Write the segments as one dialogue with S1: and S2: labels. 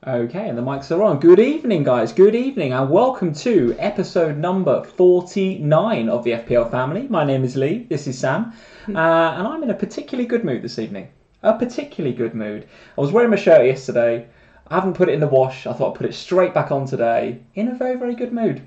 S1: Okay, and the mics are on. Good evening, guys. Good evening, and welcome to episode number 49 of the FPL family. My name is Lee. This is Sam, and I'm in a particularly good mood this evening. A particularly good mood. I was wearing my shirt yesterday. I haven't put it in the wash. I thought I'd put it straight back on today. In a very, very good mood.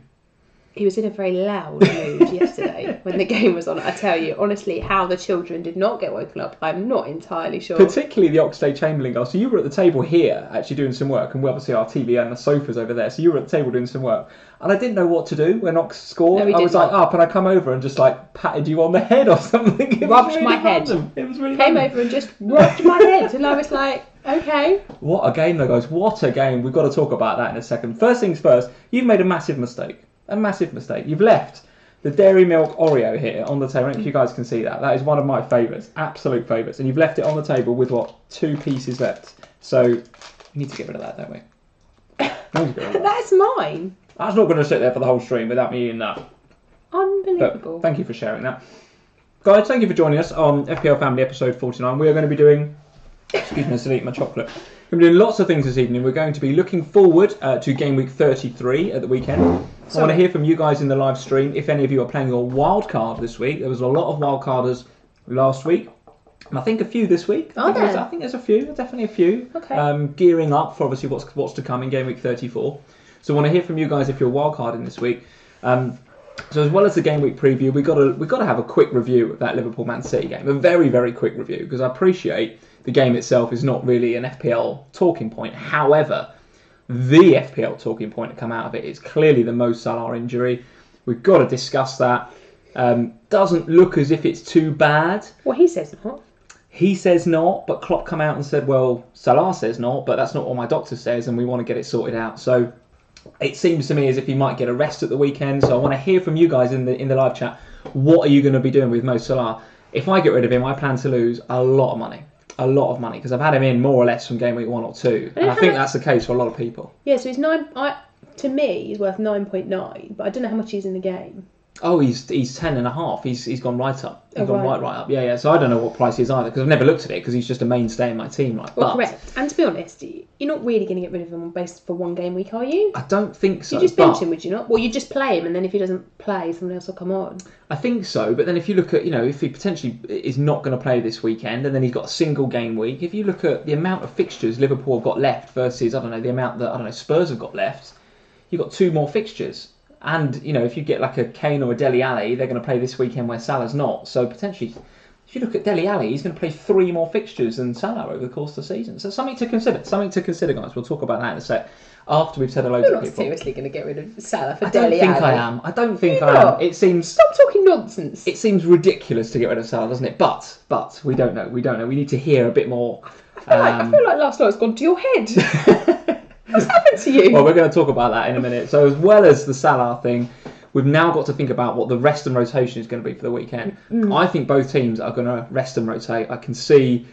S2: He was in a very loud mood yesterday when the game was on. I tell you, honestly, how the children did not get woken up, I'm not entirely sure.
S1: Particularly the Oxlade-Chamberlain goal. So you were at the table here actually doing some work, and we obviously our TV and the sofa's over there. So you were at the table doing some work. And I didn't know what to do when Ox scored. I was like up, and I come over and just like patted you on the head or something.
S2: Rubbed my head.
S1: It was really
S2: Came over and just rubbed my head, and I was like, okay.
S1: What a game though, guys. What a game. We've got to talk about that in a second. First things first, you've made a massive mistake. A massive mistake. You've left the dairy milk Oreo here on the table. I don't know if you guys can see that. That is one of my favourites. Absolute favourites. And you've left it on the table with, what, 2 pieces left. So, we need to get rid of that, don't we?
S2: That's mine.
S1: That's not going to sit there for the whole stream without me eating that.
S2: Unbelievable.
S1: But thank you for sharing that. Guys, thank you for joining us on FPL Family episode 49. We are going to be doing... Excuse me, I still eat my chocolate. We're doing lots of things this evening. We're going to be looking forward to game week 33 at the weekend. I want to hear from you guys in the live stream if any of you are playing your wild card this week. There was a lot of wild carders last week. And I think a few this week. I think there's a few, definitely a few.
S2: Okay.
S1: Gearing up for obviously what's to come in game week 34. So I want to hear from you guys if you're wild carding this week. So as well as the game week preview, we got to have a quick review of that Liverpool Man City game. A very, very quick review, because I appreciate the game itself is not really an FPL talking point. However, the FPL talking point to come out of it is clearly the Mo Salah injury. We've got to discuss that. Doesn't look as if it's too bad.
S2: Well, he says not.
S1: He says not, but Klopp come out and said, well, Salah says not, but that's not what my doctor says, and we want to get it sorted out. So it seems to me as if he might get a rest at the weekend. So I want to hear from you guys in the live chat. What are you going to be doing with Mo Salah? If I get rid of him, I plan to lose a lot of money. A lot of money, because I've had him in more or less from game week 1 or 2, and I think that's the case for a lot of people.
S2: Yeah, so he's to me he's worth 9.9, but I don't know how much he's in the game.
S1: Oh, he's 10.5. He's gone right up. He's gone right up. Yeah. So I don't know what price he is either, because I've never looked at it, because he's just a mainstay in my team, right?
S2: Well, correct. And to be honest, you're not really going to get rid of him based for one game week, are you?
S1: I don't think so.
S2: You just bench him, would you not? Well, you just play him, and then if he doesn't play, someone else will come on.
S1: I think so, but then if you look at, if he potentially is not going to play this weekend, and then he's got a single game week, if you look at the amount of fixtures Liverpool have got left versus, the amount that, Spurs have got left, you've got 2 more fixtures. And, if you get like a Kane or a Dele Alli, they're going to play this weekend where Salah's not. So potentially, if you look at Dele Alli, he's going to play 3 more fixtures than Salah over the course of the season. So something to consider. Guys. We'll talk about that in a sec. After we've said hello to people.
S2: You're not seriously going to get rid of Salah for Dele Alli?
S1: I don't think I am. It seems...
S2: Stop talking nonsense.
S1: It seems ridiculous to get rid of Salah, doesn't it? But we don't know. We need to hear a bit more.
S2: I feel like last night's gone to your head. What's happened to you?
S1: Well, we're going to talk about that in a minute. So as well as the Salah thing, we've now got to think about what the rest and rotation is going to be for the weekend. I think both teams are going to rest and rotate. I can see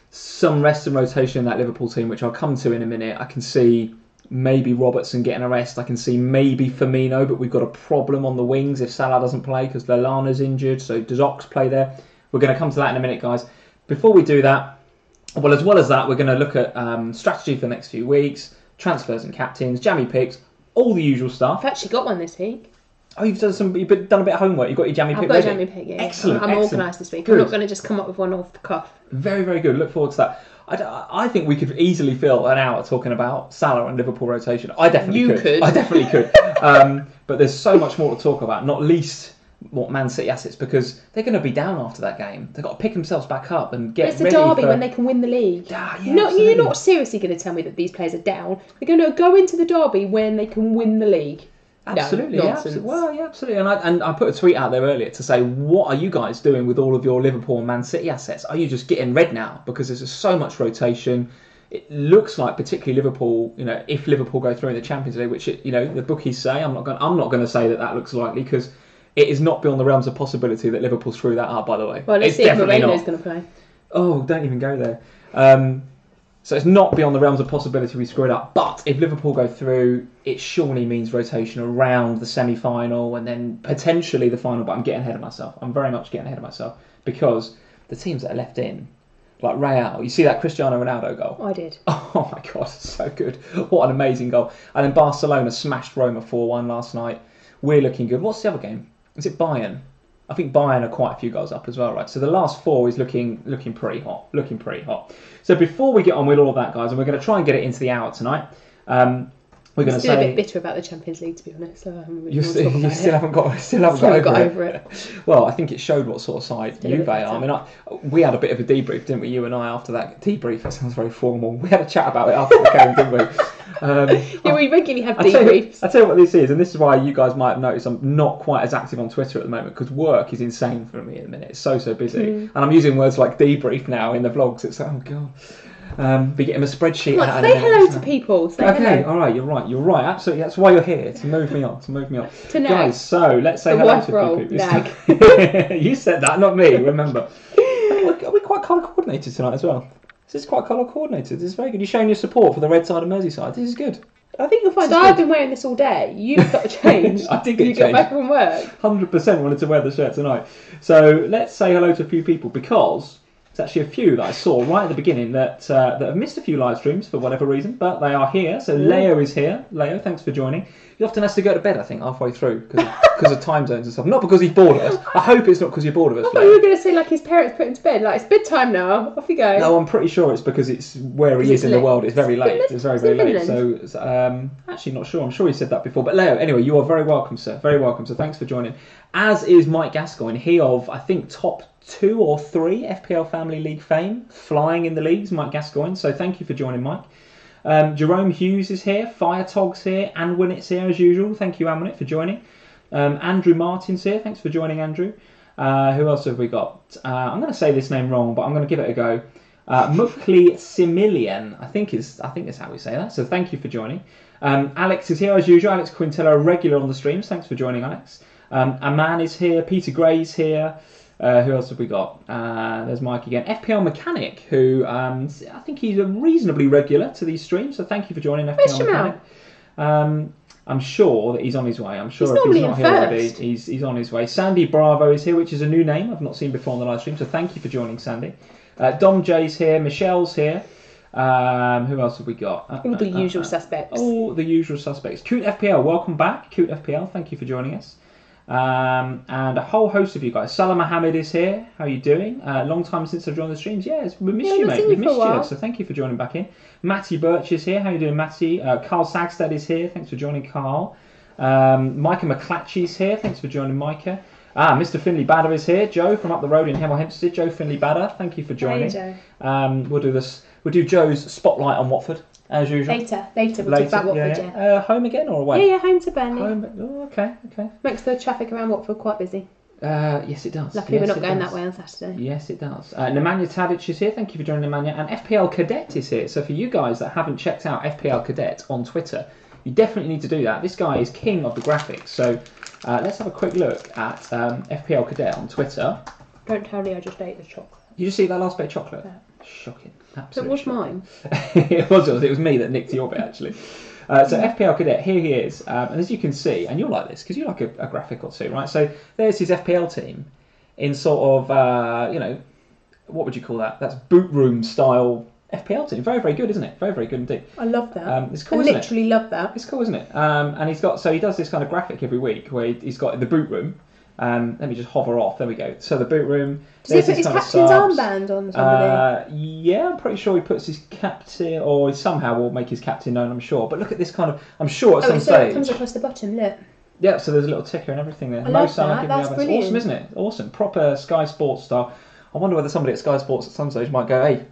S1: some rest and rotation in that Liverpool team, which I'll come to in a minute. I can see maybe Robertson getting a rest. I can see maybe Firmino, but we've got a problem on the wings if Salah doesn't play because Lallana's injured. So does Ox play there? We're going to come to that in a minute, guys. Before we do that, well, as well as that, we're going to look at strategy for the next few weeks, transfers and captains, jammy picks, all the usual stuff.
S2: I've actually got one this week.
S1: Oh, you've done a bit of homework. You've got your jammy pick
S2: ready?
S1: I've
S2: got a jammy pick, yeah.
S1: Excellent.
S2: I'm organised this week.
S1: Good.
S2: I'm not going to just come up with one off the cuff.
S1: Very, very good. Look forward to that. I think we could easily fill an hour talking about Salah and Liverpool rotation. I definitely could. I definitely could. But there's so much more to talk about, not least what Man City assets, because they're going to be down after that game. They've got to pick themselves back up and get ready.
S2: It's the derby when they can win the league. You're not seriously going to tell me that these players are down. They're going to go into the derby when they can win the league.
S1: Absolutely,
S2: no,
S1: absolutely. Well, yeah, absolutely. And I put a tweet out there earlier to say, what are you guys doing with all of your Liverpool and Man City assets? Are you just getting red now? Because there's just so much rotation. It looks like, particularly Liverpool, if Liverpool go through in the Champions League, which the bookies say, I'm not going to say that looks likely, because it is not beyond the realms of possibility that Liverpool screw that up. By the way,
S2: well, let's see if Moreno's going to play.
S1: Oh, don't even go there. So it's not beyond the realms of possibility we screw it up. But if Liverpool go through, it surely means rotation around the semi-final and then potentially the final. But I'm getting ahead of myself. I'm very much getting ahead of myself because the teams that are left in, like Real. You see that Cristiano Ronaldo goal?
S2: I did.
S1: Oh my God, so good. What an amazing goal. And then Barcelona smashed Roma 4-1 last night. We're looking good. What's the other game? Is it Bayern? I think Bayern are quite a few goals up as well, right? So the last 4 is looking pretty hot. Looking pretty hot. So before we get on with all of that, guys, and we're going to try and get it into the hour tonight, we're going to say...
S2: I'm still a bit bitter about the Champions League, to be honest. So
S1: you still haven't got over it. Well, I think it showed what sort of side Juve are. I mean, we had a bit of a debrief, didn't we? You and I, after that debrief. That sounds very formal. We had a chat about it after the game, didn't we?
S2: Yeah, we regularly have debriefs.
S1: I tell you what this is, and this is why you guys might have noticed I'm not quite as active on Twitter at the moment, because work is insane for me at the minute. It's so busy, and I'm using words like debrief now in the vlogs. It's like, oh God. Be getting a spreadsheet.
S2: Come on, say hello to people. Say
S1: okay,
S2: hello.
S1: all right, you're right. Absolutely, that's why you're here, to move me on.
S2: To nag.
S1: Guys, so let's say
S2: the
S1: hello
S2: wife
S1: to
S2: roll,
S1: people.
S2: nag.
S1: You said that, not me. Remember, are we quite colour coordinated tonight as well? This is quite colour coordinated. This is very good. You're showing your support for the red side of Merseyside. This is good.
S2: I think you'll find I've been wearing this all day. You've got to change.
S1: I did get
S2: you
S1: changed.
S2: got back from work.
S1: 100% wanted to wear the shirt tonight. So let's say hello to a few people, because there's actually a few that I saw right at the beginning that have missed a few live streams for whatever reason, but they are here. So Leo is here. Leo, thanks for joining. He often has to go to bed, I think, halfway through because of time zones and stuff. Not because he's bored of us. I hope it's not because you're bored of us.
S2: I thought you were going to say like his parents put him to bed. Like, it's bedtime now. Off you go.
S1: No, I'm pretty sure it's because it's where he is in the world. It's very late. It's very late. So actually not sure. I'm sure he said that before. But Leo, anyway, you are very welcome, sir. Very welcome. So thanks for joining. As is Mike Gascoigne. He of, I think, top 2 or 3 FPL Family League fame, flying in the leagues, Mike Gascoigne. So thank you for joining, Mike. Jerome Hughes is here, Fire Tog's here, Anwinit's here as usual. Thank you, Anwinit, for joining. Andrew Martin's here. Thanks for joining, Andrew. Who else have we got? I'm going to say this name wrong, but I'm going to give it a go. Mukli Similian, I think is how we say that. So thank you for joining. Alex is here as usual. Alex Quintello, regular on the streams. Thanks for joining, Alex. Aman is here. Peter Gray's here. Who else have we got? There's Mike again. FPL Mechanic, who I think he's a reasonably regular to these streams, so thank you for joining FPL Mechanic. I'm sure that he's on his way. I'm sure if he's not here already, he's on his way. Sandy Bravo is here, which is a new name I've not seen before on the live stream, so thank you for joining, Sandy. Dom J's here. Michelle's here. Who else have we got?
S2: All the usual suspects.
S1: All the usual suspects. Cute FPL, welcome back. Cute FPL, thank you for joining us. And a whole host of you guys. Salah Mohammed is here. How are you doing? Long time since I've joined the streams. Yes, we missed you, mate. We missed you. So thank you for joining back in. Matty Birch is here. How are you doing, Matty? Carl Sagstad is here. Thanks for joining, Carl. Micah McClatchy's here. Thanks for joining, Micah. Mr. Finley Badder is here. Joe from up the road in Hemel Hempstead. Joe Finley Badder. Thank you for joining.
S2: Hey, Joe.
S1: We'll do this. We'll do Joe's spotlight on Watford. As usual.
S2: Later. We'll talk about Watford,
S1: yeah. Home again or away?
S2: Yeah, home to Burnley.
S1: Okay.
S2: Makes the traffic around Watford quite busy.
S1: Yes, it does.
S2: Luckily, we're not going that way on Saturday.
S1: Yes, it does. Nemanja Tadic is here. Thank you for joining, Nemanja. And FPL Cadet is here. So for you guys that haven't checked out FPL Cadet on Twitter, you definitely need to do that. This guy is king of the graphics. So let's have a quick look at FPL Cadet on Twitter.
S2: Don't tell me I just ate the chocolate.
S1: You just eat that last bit of chocolate?
S2: Yeah.
S1: Shocking.
S2: Absolutely. It was mine.
S1: It was yours. It was me that nicked your bit, actually. So FPL Cadet, here he is. And as you can see, and you'll like this, because you like a graphic or two, right? So there's his FPL team in sort of, what would you call that? That's boot room style FPL team. Very, very good, isn't it? Very, very good indeed.
S2: I love that.
S1: It's cool,
S2: I literally love that.
S1: It's cool, isn't it? And he does this kind of graphic every week where he's got the boot room. Let me just hover off. There we go. So the boot room.
S2: Does he put his captain's armband on somebody?
S1: Yeah, I'm pretty sure he puts his captain, or he somehow will make his captain known, I'm sure. But look at this kind of, I'm sure at some stage.
S2: It comes across the bottom, look.
S1: Yeah, so there's a little ticker and everything there.
S2: I love that. That's brilliant.
S1: Awesome, isn't it? Awesome. Proper Sky Sports style. I wonder whether somebody at Sky Sports at some stage might go, hey,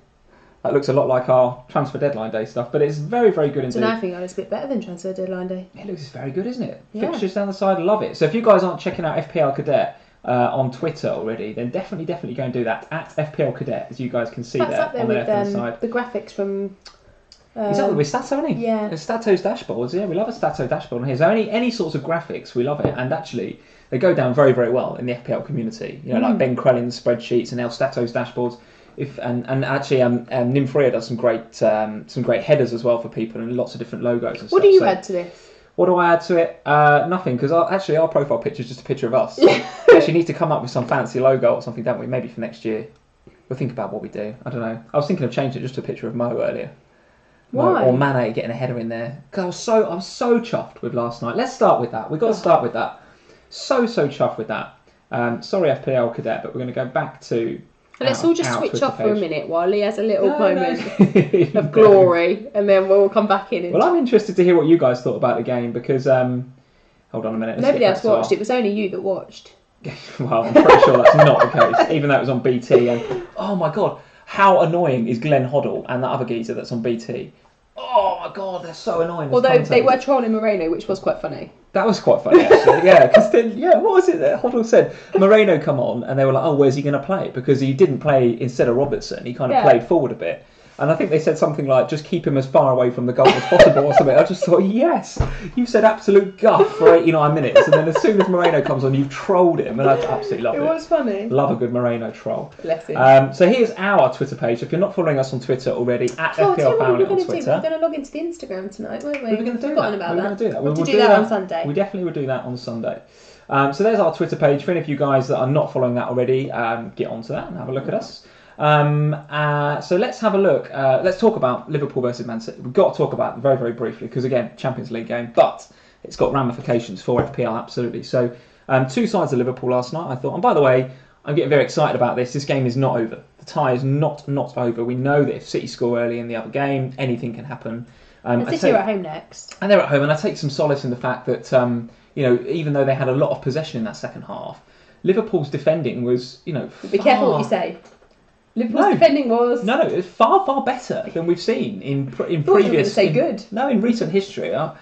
S1: that looks a lot like our transfer deadline day stuff, but it's very, very good indeed.
S2: And I think it's a bit better than transfer deadline day.
S1: It looks very good, isn't it?
S2: Yeah.
S1: Fixtures down the side, love it. So if you guys aren't checking out FPL Cadet on Twitter already, then definitely go and do that at FPL Cadet, as you guys can see. That's there
S2: up there
S1: on
S2: with
S1: the left-hand side.
S2: The graphics from.
S1: Is that with Stato, isn't he?
S2: Yeah.
S1: It's Stato's dashboards. Yeah, we love a Stato dashboard on here. So any sorts of graphics, we love it. And actually, they go down very, very well in the FPL community. You know, like Ben Crellin's spreadsheets and now Stato's dashboards. And actually, Nimfria does some great headers as well for people and lots of different logos and stuff.
S2: What do you add to this?
S1: What do I add to it? Nothing, because actually our profile picture is just a picture of us. We actually need to come up with some fancy logo or something, don't we? Maybe for next year. We'll think about what we do. I don't know. I was thinking of changing it just to a picture of Mo earlier.
S2: Why?
S1: Or Mane getting a header in there. Because I was so chuffed with last night. Let's start with that. We've got to start with that. So chuffed with that. Sorry, FPL Cadet, but we're going to go back to...
S2: Let's all just switch off for a minute while Lee has a little moment of glory, and then we'll come back in.
S1: Well, I'm interested to hear what you guys thought about the game, because... hold on a minute.
S2: Nobody else watched. It was only you that watched.
S1: Well, I'm pretty sure that's not the case, even though it was on BT. And oh my god, how annoying is Glenn Hoddle and that other geezer that's on BT? Oh my god, they're so annoying.
S2: Although they were trolling Moreno, which was quite funny.
S1: That was quite funny, actually. Yeah, because then, what was it that Hoddle said? Moreno come on, and they were like, "Oh, where's he going to play?" Because he didn't play instead of Robertson. He kind of played forward a bit. And I think they said something like, just keep him as far away from the goal as possible or something. I just thought, yes, you said absolute guff for 89 minutes. And then as soon as Moreno comes on, you've trolled him. And I absolutely love it.
S2: It was funny.
S1: Love a good Moreno troll.
S2: Bless him.
S1: So here's our Twitter page. If you're not following us on Twitter already, at FPLFamily on Twitter.
S2: We're going to log into the Instagram tonight, weren't we?
S1: We were going to do that.
S2: About
S1: we were going to do that.
S2: We'll do that on Sunday.
S1: We definitely will do that on Sunday. So there's our Twitter page. For any of you guys that are not following that already, get onto that and have a look at us. So let's have a look. Let's talk about Liverpool versus Man City. We've got to talk about it very, very briefly because, again, Champions League game, but it's got ramifications for FPL, absolutely. So two sides of Liverpool last night, I thought. And by the way, I'm getting very excited about this. This game is not over. The tie is not over. We know that if City score early in the other game, anything can happen.
S2: And City are at home next.
S1: And they're at home, and I take some solace in the fact that, even though they had a lot of possession in that second half, Liverpool's defending was,
S2: Be careful what you say. Liverpool's defending was...
S1: No, it was far better than we've seen in previous...
S2: You were going to say good.
S1: In recent history. I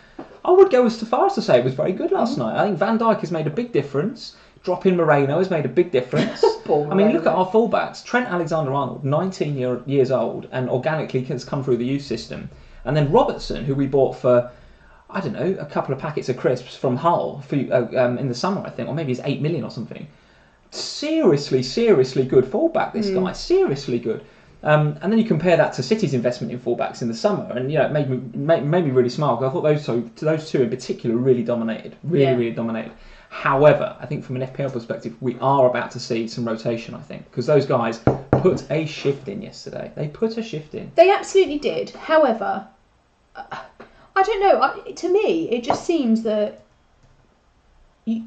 S1: would go as far as to say it was very good last night. I think Van Dijk has made a big difference. Dropping Moreno has made a big difference. I mean, look at our fullbacks. Trent Alexander-Arnold, 19 years old, and organically has come through the youth system. And then Robertson, who we bought for, I don't know, a couple of packets of crisps from Hull in the summer, I think, or maybe it's 8 million or something. Seriously good fullback, this guy. Seriously good. And then you compare that to City's investment in fullbacks in the summer, and it made me really smile because I thought those two in particular really dominated. Really dominated. However, I think from an FPL perspective, we are about to see some rotation, I think, because those guys put a shift in yesterday. They put a shift in.
S2: They absolutely did. However, I don't know. To me, it just seems that you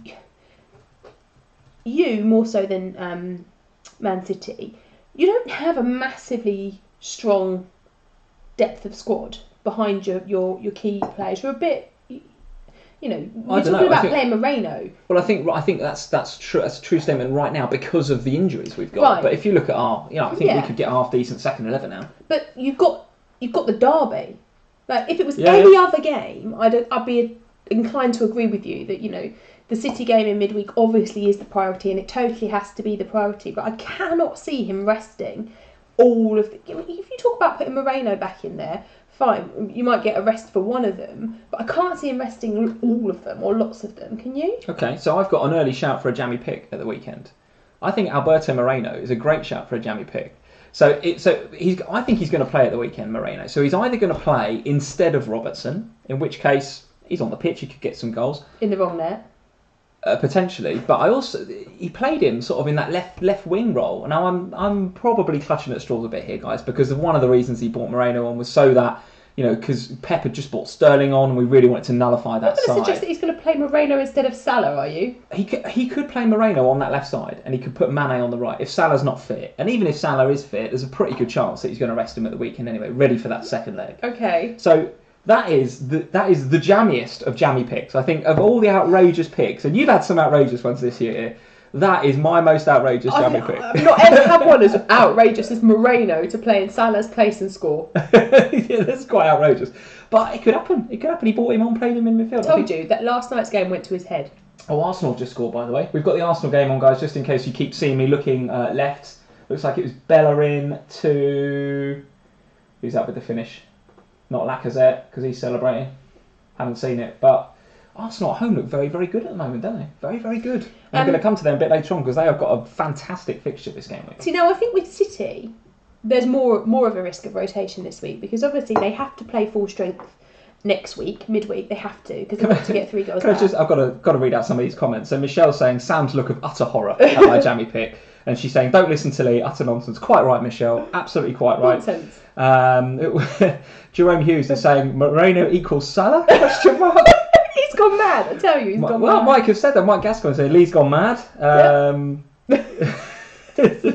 S2: more so than Man City, you don't have a massively strong depth of squad behind your key players. You're a bit, you're talking about playing Moreno.
S1: Well, I think that's true. That's a true statement right now because of the injuries we've got.
S2: Right.
S1: But if you look at I think we could get a half decent second 11 now.
S2: But you've got the derby. Like if it was any other game, I'd be inclined to agree with you that the City game in midweek obviously is the priority, and it totally has to be the priority. But I cannot see him resting all of the... If you talk about putting Moreno back in there, fine, you might get a rest for one of them, but I can't see him resting all of them or lots of them. Can you?
S1: Okay, so I've got an early shout for a jammy pick at the weekend. I think Alberto Moreno is a great shout for a jammy pick. I think he's going to play at the weekend, Moreno. So he's either going to play instead of Robertson, in which case he's on the pitch, he could get some goals.
S2: In the wrong net.
S1: Potentially, but he played him sort of in that left wing role. Now I'm probably clutching at straws a bit here, guys, because one of the reasons he brought Moreno on was so that because Pep had just brought Sterling on, and we really wanted to nullify that side.
S2: You're going to suggest that he's going to play Moreno instead of Salah, are you?
S1: He could play Moreno on that left side, and he could put Mane on the right if Salah's not fit. And even if Salah is fit, there's a pretty good chance that he's going to rest him at the weekend anyway, ready for that second leg.
S2: Okay.
S1: So. That is the jammiest of jammy picks. I think of all the outrageous picks, and you've had some outrageous ones this year, that is my most outrageous jammy pick.
S2: I've not ever had one as outrageous as Moreno to play in Salah's place and score.
S1: Yeah, that's quite outrageous. But it could happen. He brought him on, played him in midfield.
S2: I told you that last night's game went to his head.
S1: Oh, Arsenal just scored, by the way. We've got the Arsenal game on, guys, just in case you keep seeing me looking left. Looks like it was Bellerin to... Who's that with the finish? Not Lacazette, because he's celebrating. Haven't seen it. But Arsenal at home look very, very good at the moment, don't they? Very, very good. And I'm going to come to them a bit later on, because they have got a fantastic fixture this game week.
S2: See, now I think with City, there's more of a risk of rotation this week, because obviously they have to play full strength next week, midweek. They have to, because they've got to get 3 goals back.
S1: I've got to read out some of these comments. So Michelle's saying, Sam's look of utter horror at my jammy pick. And she's saying, don't listen to Lee, utter nonsense. Quite right, Michelle. Absolutely quite right.
S2: Nonsense.
S1: Jerome Hughes is saying, Moreno equals Salah? Question mark.
S2: He's gone mad, I tell you, he's gone mad.
S1: Mike has said that. Mike Gascoigne said Lee's gone mad.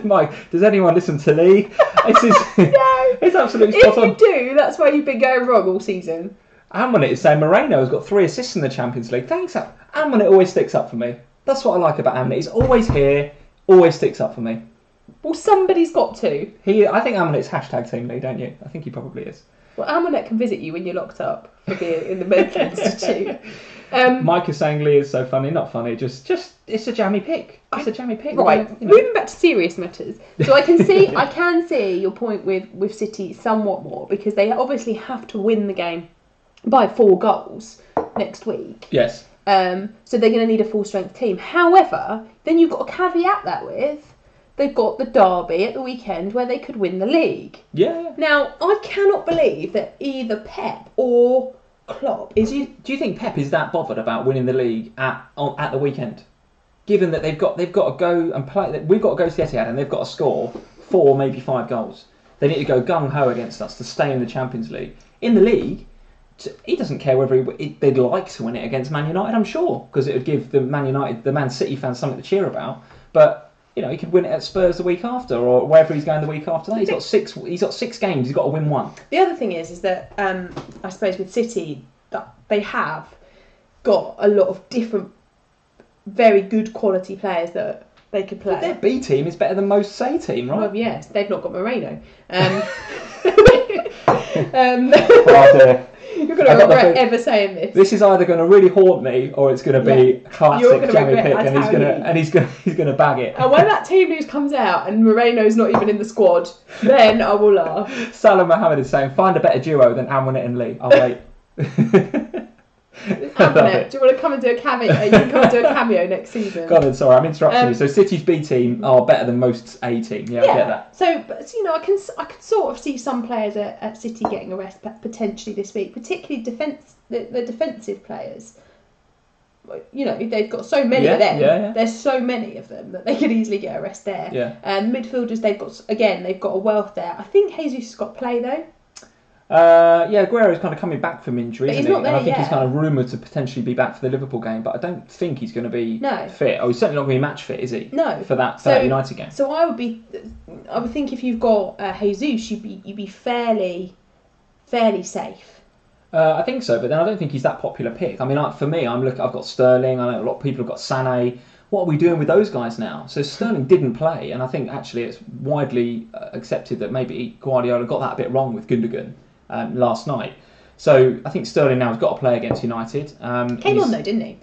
S1: Mike, does anyone listen to Lee? It's absolutely spot on.
S2: If you do, that's why you've been going wrong all season.
S1: Amonit is saying Moreno has got 3 assists in the Champions League. Thanks, Amonit always sticks up for me. That's what I like about Amonit. He's always here, always sticks up for me.
S2: Well, somebody's got to.
S1: I think Amonit's hashtag team Lee, don't you? I think he probably is.
S2: Well, Amonit can visit you when you're locked up for being in the mental institute.
S1: Mike is saying Lee is so funny. Not funny, just it's a jammy pick. It's a jammy pick.
S2: Right, moving back to serious matters. So I can see your point with City somewhat more, because they obviously have to win the game by 4 goals next week.
S1: Yes.
S2: So they're going to need a full strength team. However, then you've got to caveat that with they've got the derby at the weekend where they could win the league.
S1: Yeah.
S2: Now, I cannot believe that either Pep or Klopp
S1: do you think Pep is that bothered about winning the league at the weekend? Given that they've got to go and play, we've got to go to the Etihad and they've got to score 4, maybe 5 goals. They need to go gung ho against us to stay in the Champions League. In the league, he doesn't care whether they'd like to win it against Man United, I'm sure, because it would give the Man City fans something to cheer about. But he could win it at Spurs the week after, or wherever he's going the week after that. He's got 6 games. He's got to win 1.
S2: The other thing is that I suppose with City, that they have got a lot of different, very good quality players that they could play.
S1: But their B team is better than most C team, right?
S2: Well, yes, they've not got Moreno.
S1: Oh dear.
S2: You're going to regret ever saying this.
S1: This is either going to really haunt me, or it's going to be classic jammy pick, and he's going to bag it.
S2: And when that team news comes out and Moreno's not even in the squad, then I will laugh.
S1: Salah Mohammed is saying, find a better duo than Amonit and Lee. I'll wait.
S2: Amonit, do you want to come and do a cameo? You can come and do a cameo next season.
S1: God, sorry, I'm interrupting you. So City's B team are better than most A team. Yeah, I get that.
S2: So I can sort of see some players at City getting a rest potentially this week, particularly the defensive players. They've got so many of them. Yeah. There's so many of them that they could easily get a rest there.
S1: Yeah.
S2: And midfielders, they've got a wealth there. I think Jesus has got play though.
S1: Aguero's kind of coming back from injury, isn't he?
S2: Not there
S1: and I think
S2: yet.
S1: he's kind of rumoured to potentially be back for the Liverpool game, but I don't think he's going to be fit. Oh, he's certainly not going to be match fit, is he?
S2: No.
S1: For that United game.
S2: So I would think if you've got Jesus, you'd be fairly safe.
S1: I think so, but then I don't think he's that popular pick. I mean, for me, I've got Sterling. I know a lot of people have got Sané. What are we doing with those guys now? So Sterling didn't play, and I think actually it's widely accepted that maybe Guardiola got that a bit wrong with Gundogan last night. So I think Sterling now has got to play against United.
S2: Came on though, didn't he?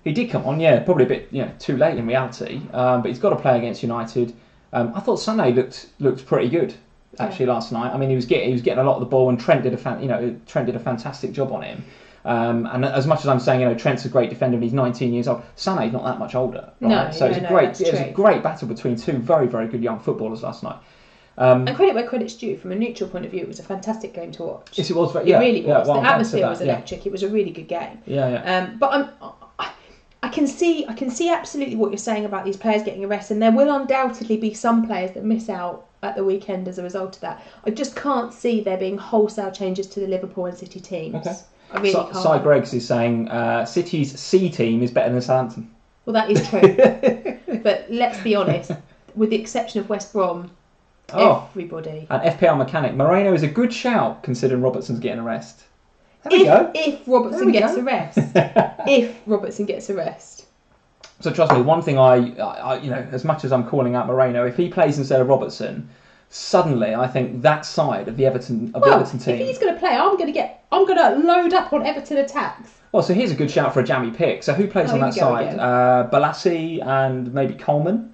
S1: He did come on, yeah, probably a bit too late in reality. But he's got to play against United. I thought Sané looked pretty good actually last night. I mean, he was getting a lot of the ball, and Trent did a fantastic job on him. And as much as I'm saying, Trent's a great defender and he's 19 years old, Sané's not that much older. Right?
S2: No,
S1: so it was a great battle between 2 very, very good young footballers last night.
S2: And credit where credit's due. From a neutral point of view, it was a fantastic game to watch.
S1: Yes, it was.
S2: It really was. The atmosphere was electric. It was a really good game. But I can see absolutely what you're saying about these players getting a rest, and there will undoubtedly be some players that miss out at the weekend as a result of that. I just can't see there being wholesale changes to the Liverpool and City teams.
S1: Okay.
S2: I really can't.
S1: Cy Greggs is saying City's C team is better than Southampton.
S2: Well, that is true. But let's be honest, with the exception of West Brom, everybody.
S1: And FPL Mechanic, Moreno is a good shout considering Robertson's getting a rest. There we go.
S2: If Robertson gets a rest. If Robertson gets a rest.
S1: So trust me, one thing I as much as I'm calling out Moreno, if he plays instead of Robertson, suddenly I think that side of the Everton team.
S2: If he's going to play, I'm going to load up on Everton attacks.
S1: Well, so here's a good shout for a jammy pick. So who plays on that side? Balassi and maybe Coleman.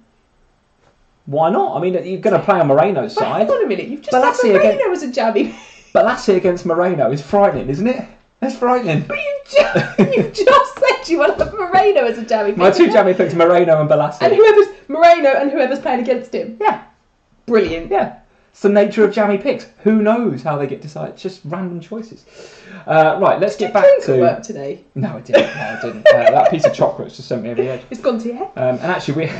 S1: Why not? I mean, you're going to play on Moreno's side.
S2: Hold on a minute, you've just said Moreno was a jammy.
S1: Balassi against Moreno is frightening, isn't it? That's frightening.
S2: But you've just said you want to put Moreno as a jammy pick.
S1: My 2 jammy picks, Moreno and Balassi.
S2: And whoever's playing against him.
S1: Yeah.
S2: Brilliant.
S1: Yeah. It's the nature of jammy picks. Who knows how they get decided? It's just random choices. Right, let's get back to
S2: work today.
S1: No, it didn't. No, it didn't. That piece of chocolate's just sent me over the edge.
S2: It's gone to your head.
S1: And actually,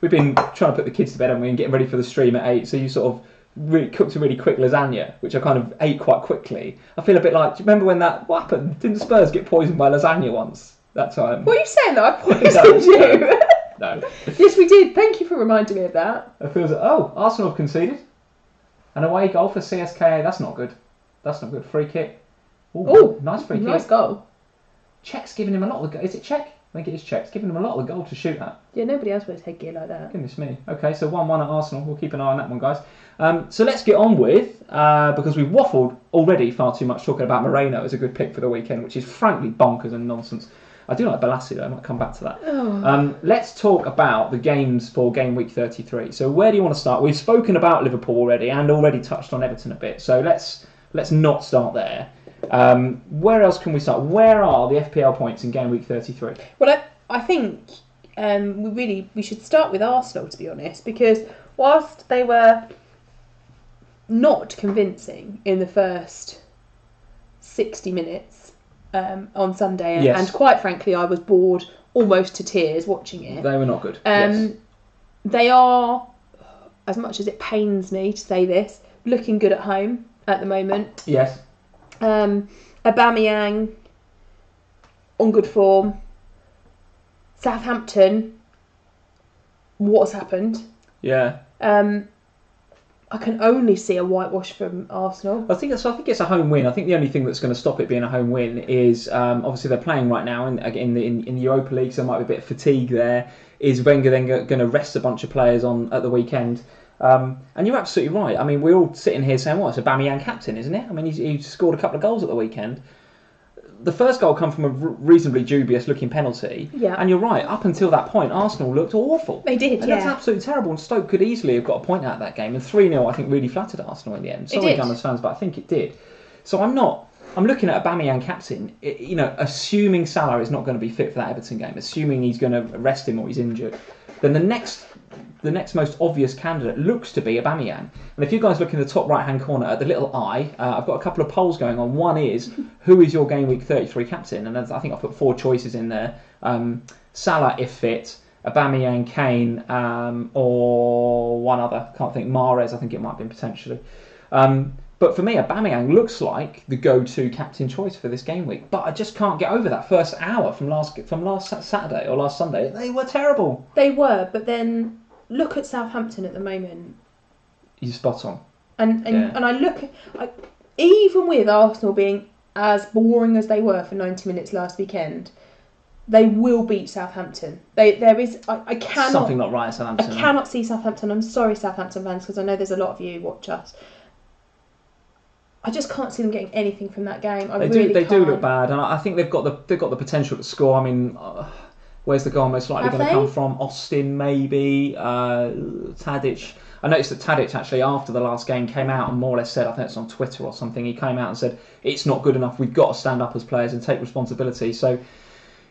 S1: we've been trying to put the kids to bed, and we're getting ready for the stream at 8. So you sort of cooked a really quick lasagna, which I kind of ate quite quickly. I feel a bit like, do you remember when what happened? Didn't Spurs get poisoned by lasagna once? That time.
S2: What are you saying that I poisoned you?
S1: No.
S2: Yes, we did. Thank you for reminding me of that.
S1: It feels like, Arsenal have conceded. An away goal for CSKA. That's not good. That's not good. Free kick. Ooh, nice free kick.
S2: Nice goal.
S1: Czech's giving him a lot of the goal. Is it Czech? I think it is Czech. It's giving him a lot of the goal to shoot at.
S2: Yeah, nobody else wears headgear like that.
S1: Goodness me. Okay, so 1-1 at Arsenal. We'll keep an eye on that one, guys. So let's get on with, because we've waffled already far too much talking about Moreno as a good pick for the weekend, which is frankly bonkers and nonsense. I do like Balassi though, I might come back to that.
S2: Oh.
S1: Let's talk about the games for game week 33. So where do you want to start? We've spoken about Liverpool already and already touched on Everton a bit. So let's not start there. Where else can we start? Where are the FPL points in game week 33?
S2: Well, I think we should start with Arsenal, to be honest, because whilst they were not convincing in the first 60 minutes on Sunday,
S1: yes.
S2: and quite frankly, I was bored almost to tears watching it.
S1: They were not good. Yes.
S2: They are, as much as it pains me to say this, looking good at home at the moment.
S1: Yes.
S2: Aubameyang on good form. Southampton, what's happened?
S1: Yeah.
S2: I can only see a whitewash from Arsenal.
S1: I think it's a home win. I think the only thing that's going to stop it being a home win is obviously they're playing right now in the Europa League, so there might be a bit of fatigue there. Is Wenger then going to rest a bunch of players at the weekend? And you're absolutely right. I mean, we're all sitting here saying, it's Aubameyang captain, isn't it? I mean, he scored a couple of goals at the weekend. The first goal come from a reasonably dubious-looking penalty.
S2: Yeah.
S1: And you're right, up until that point, Arsenal looked awful.
S2: They did,
S1: and
S2: yeah.
S1: That's absolutely terrible, and Stoke could easily have got a point out of that game. And 3-0, I think, really flattered Arsenal in the end. Sorry, Gunners fans, but I think it did. So I'm looking at Aubameyang captain, assuming Salah is not going to be fit for that Everton game, assuming he's going to rest him or he's injured, then the next most obvious candidate looks to be Aubameyang. And if you guys look in the top right-hand corner at the little eye, I've got a couple of polls going on. One is, who is your game week 33 captain? And I think I put 4 choices in there. Salah, if fit, Aubameyang, Kane, or one other. Can't think. Mahrez, I think it might have been potentially. But for me, Aubameyang looks like the go-to captain choice for this game week. But I just can't get over that first hour from last Saturday or last Sunday. They were terrible.
S2: They were, but then look at Southampton at the moment.
S1: You're spot on.
S2: And I look at, even with Arsenal being as boring as they were for 90 minutes last weekend, they will beat Southampton. I cannot...
S1: Something not right at Southampton.
S2: I cannot see Southampton. I'm sorry, Southampton fans, because I know there's a lot of you who watch us. I just can't see them getting anything from that game. They do look
S1: bad, and I think they've got the potential to score. I mean, where's the goal most likely going to come from? Austin, maybe. Tadic. I noticed that Tadic actually after the last game came out and more or less said, I think it's on Twitter or something, he came out and said it's not good enough. We've got to stand up as players and take responsibility. So,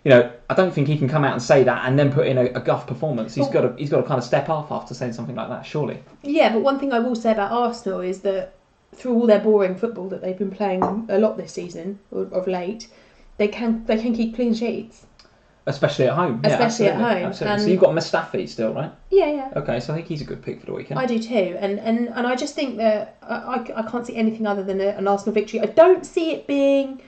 S1: I don't think he can come out and say that and then put in a guff performance. He's got to kind of step up after saying something like that, surely.
S2: Yeah, but one thing I will say about Arsenal is that through all their boring football that they've been playing a lot this season, of late, they can keep clean sheets.
S1: Especially at home.
S2: Especially at home.
S1: Absolutely. So you've got Mustafi still, right?
S2: Yeah.
S1: Okay, so I think he's a good pick for the weekend.
S2: I do too. And I just think that I can't see anything other than an Arsenal victory. I don't see it being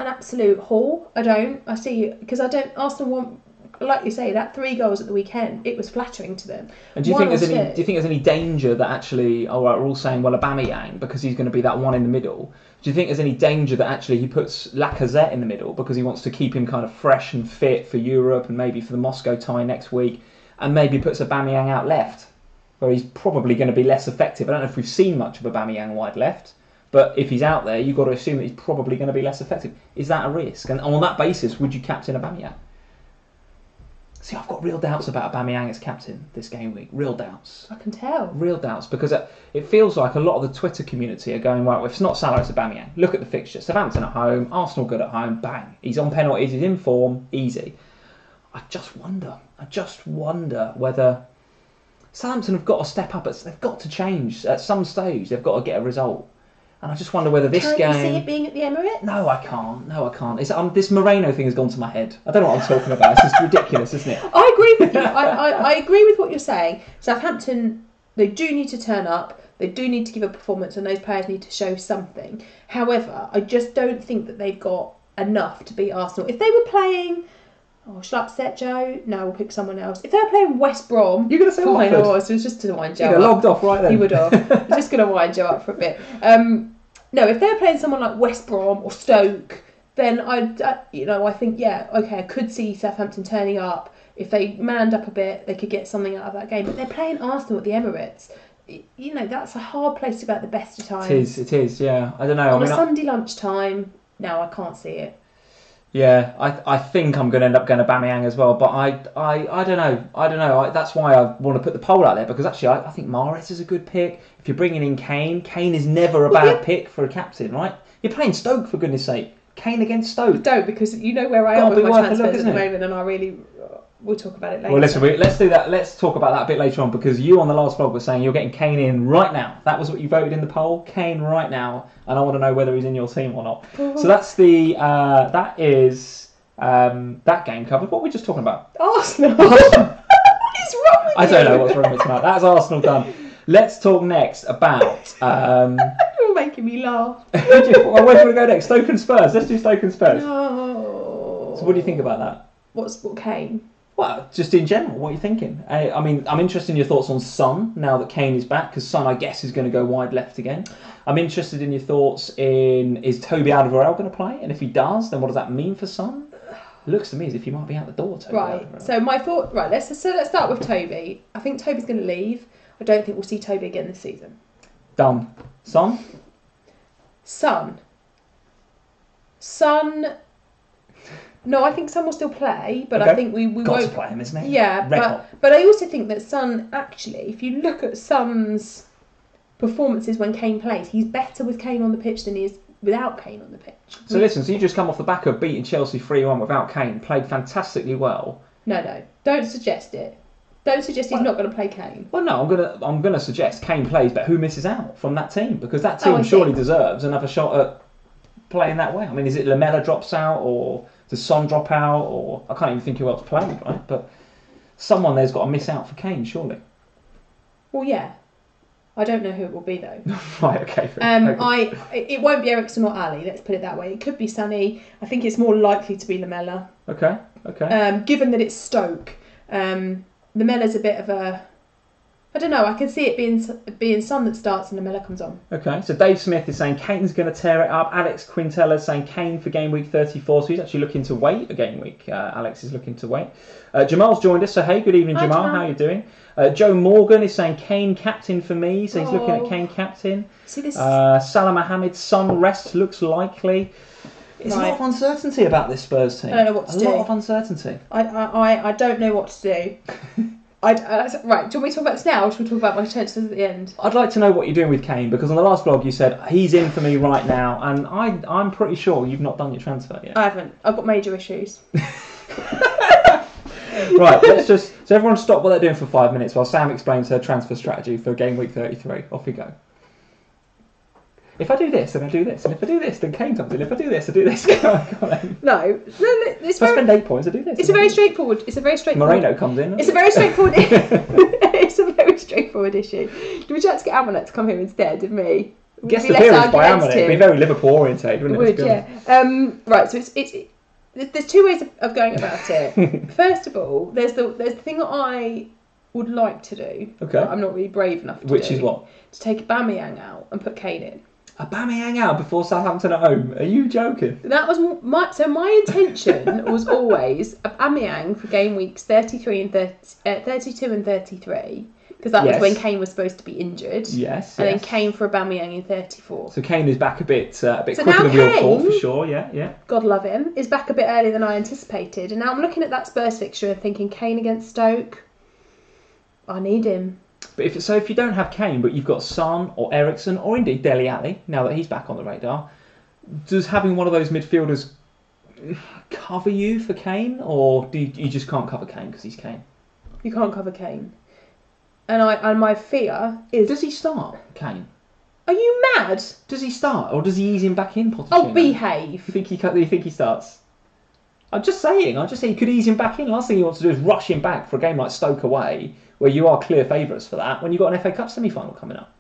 S2: an absolute haul. I don't. I see it because Arsenal want, like you say, that 3 goals at the weekend, it was flattering to them.
S1: And do you think there's any danger that actually, we're all saying, well, Aubameyang, because he's going to be that one in the middle. Do you think there's any danger that actually he puts Lacazette in the middle because he wants to keep him kind of fresh and fit for Europe and maybe for the Moscow tie next week, and maybe puts Aubameyang out left, where he's probably going to be less effective? I don't know if we've seen much of Aubameyang wide left, but if he's out there, you've got to assume that he's probably going to be less effective. Is that a risk? And on that basis, would you captain Aubameyang? See, I've got real doubts about Aubameyang as captain this game week. Real doubts.
S2: I can tell.
S1: Real doubts, because it feels like a lot of the Twitter community are going, right, well, if it's not Salah, it's Aubameyang. Look at the fixture. Southampton at home, Arsenal good at home, bang. He's on penalties, he's in form, easy. I just wonder whether Southampton have got to step up. They've got to change at some stage. They've got to get a result. And I just wonder whether this game...
S2: Can't you see it being at the Emirates?
S1: No, I can't. It's, this Moreno thing has gone to my head. I don't know what I'm talking about. It's just ridiculous, isn't it?
S2: I agree with you. I agree with what you're saying. Southampton, they do need to turn up. They do need to give a performance, and those players need to show something. However, I just don't think that they've got enough to beat Arsenal. If they were playing... Oh, should I upset Joe? No, we'll pick someone else. If they were playing West Brom...
S1: You're going to say Watford?
S2: I know, so it was just to wind Joe up.
S1: Logged off right then.
S2: He would have. I was just going to wind Joe up for a bit. No, if they were playing someone like West Brom or Stoke, then I think, yeah, okay, I could see Southampton turning up. If they manned up a bit, they could get something out of that game. But they're playing Arsenal at the Emirates. That's a hard place to go at the best of times.
S1: It is, yeah. I don't know.
S2: On a Sunday lunchtime, no, I can't see it.
S1: Yeah, I think I'm going to end up going to Aubameyang as well, but I don't know. That's why I want to put the poll out there, because actually I think Mahrez is a good pick. If you're bringing in Kane is never a bad pick for a captain, right? You're playing Stoke, for goodness sake. Kane against Stoke.
S2: Don't, because you know where I am with my transfers at the moment, and I really... We'll talk about it later.
S1: Well, listen, let's do that. Let's talk about that a bit later on, because you on the last vlog were saying you're getting Kane in right now. That was what you voted in the poll. Kane right now, and I want to know whether he's in your team or not. So that's that game covered. What were we just talking about?
S2: Arsenal. What is wrong with you?
S1: I don't know what's wrong with tonight. That's Arsenal done. Let's talk next about.
S2: You're making me laugh.
S1: Where do we want to go next? Stoke and Spurs. Let's do Stoke and Spurs.
S2: No.
S1: So what do you think about that?
S2: What Kane?
S1: Well, just in general, what are you thinking? I mean, I'm interested in your thoughts on Son now that Kane is back, because Son, I guess, is going to go wide left again. I'm interested in your thoughts in, is Toby Alderweireld going to play? And if he does, then what does that mean for Son? It looks to me as if he might be out the door, Toby.
S2: Right, so my thought... Right, let's start with Toby. I think Toby's going to leave. I don't think we'll see Toby again this season.
S1: Done. Son?
S2: Son... No, I think Son will still play, but
S1: okay.
S2: I think we
S1: got
S2: won't...
S1: to play him, isn't he?
S2: Yeah, but I also think that Son, actually, if you look at Son's performances when Kane plays, he's better with Kane on the pitch than he is without Kane on the pitch.
S1: So listen, so you just come off the back of beating Chelsea 3-1 without Kane, played fantastically well.
S2: No, don't suggest it. Don't suggest he's not going to play Kane.
S1: Well, no, I'm gonna suggest Kane plays, but who misses out from that team? Because that team surely deserves another shot at playing that way. I mean, is it Lamela drops out, or does Son drop out, or I can't even think who else played, right? But someone there's got to miss out for Kane, surely.
S2: Well, yeah. I don't know who it will be though.
S1: Right, okay.
S2: It won't be Eriksen or Ali. Let's put it that way. It could be Sonny. I think it's more likely to be Lamela.
S1: Okay.
S2: Given that it's Stoke, Lamela's a bit of a... I don't know. I can see it being Son that starts and Lamela comes on. Okay,
S1: so Dave Smith is saying Kane's going to tear it up. Alex Quintella is saying Kane for game week 34. So he's actually looking to wait a game week. Alex is looking to wait. Jamal's joined us. So hey, good evening, Jamal. How are you doing? Joe Morgan is saying Kane captain for me. So he's looking at Kane captain.
S2: See this?
S1: Salah Mohammed, Son rest looks likely. There's a lot of uncertainty about this Spurs team.
S2: I don't know what to do.
S1: A lot of uncertainty.
S2: I don't know what to do. Right, do you want me to talk about this now, or should we talk about my chances at the end?
S1: I'd like to know what you're doing with Kane, because on the last vlog you said he's in for me right now, and I'm pretty sure you've not done your transfer yet.
S2: I haven't. I've got major issues.
S1: Right, so everyone stop what they're doing for 5 minutes while Sam explains her transfer strategy for game week 33. Off we go. If I do this, then I do this, and if I do this, then Kane comes in. If I do this, I do this.
S2: No,
S1: if I spend 8 points, I do this.
S2: It's a very straightforward.
S1: Moreno comes in.
S2: It's a very straightforward. It's a very straightforwoard issue. Would you like to get Amulet to come here instead of me?
S1: Guest appearance by Amulet. It'd be very Liverpool orientated, wouldn't it?
S2: Would, yeah. Right. So there's two ways of going about it. First of all, there's the thing that I would like to do.
S1: Okay.
S2: But I'm not really brave enough to do.
S1: Which is what?
S2: To take Aubameyang out and put Kane in.
S1: Aubameyang out before Southampton at home? Are you joking?
S2: That was my intention was always Aubameyang for game weeks 33 and 32 and 33, because that was when Kane was supposed to be injured.
S1: Yes.
S2: And then Kane for Aubameyang in 34.
S1: So Kane is back a bit quicker than we all thought, for sure. Yeah.
S2: God love him. Is back a bit earlier than I anticipated, and now I'm looking at that Spurs fixture and thinking Kane against Stoke. I need him.
S1: But if you don't have Kane, but you've got Son or Eriksen or indeed Dele Alli, now that he's back on the radar, does having one of those midfielders cover you for Kane, or do you just can't cover Kane because he's Kane?
S2: You can't cover Kane. And my fear is...
S1: Does he start, Kane?
S2: Are you mad?
S1: Does he start, or does he ease him back in, Pochettino?
S2: Oh, behave.
S1: You think he starts? I'm just saying, he could ease him back in. Last thing he wants to do is rush him back for a game like Stoke away, where you are clear favourites for that, when you've got an FA Cup semi-final coming up.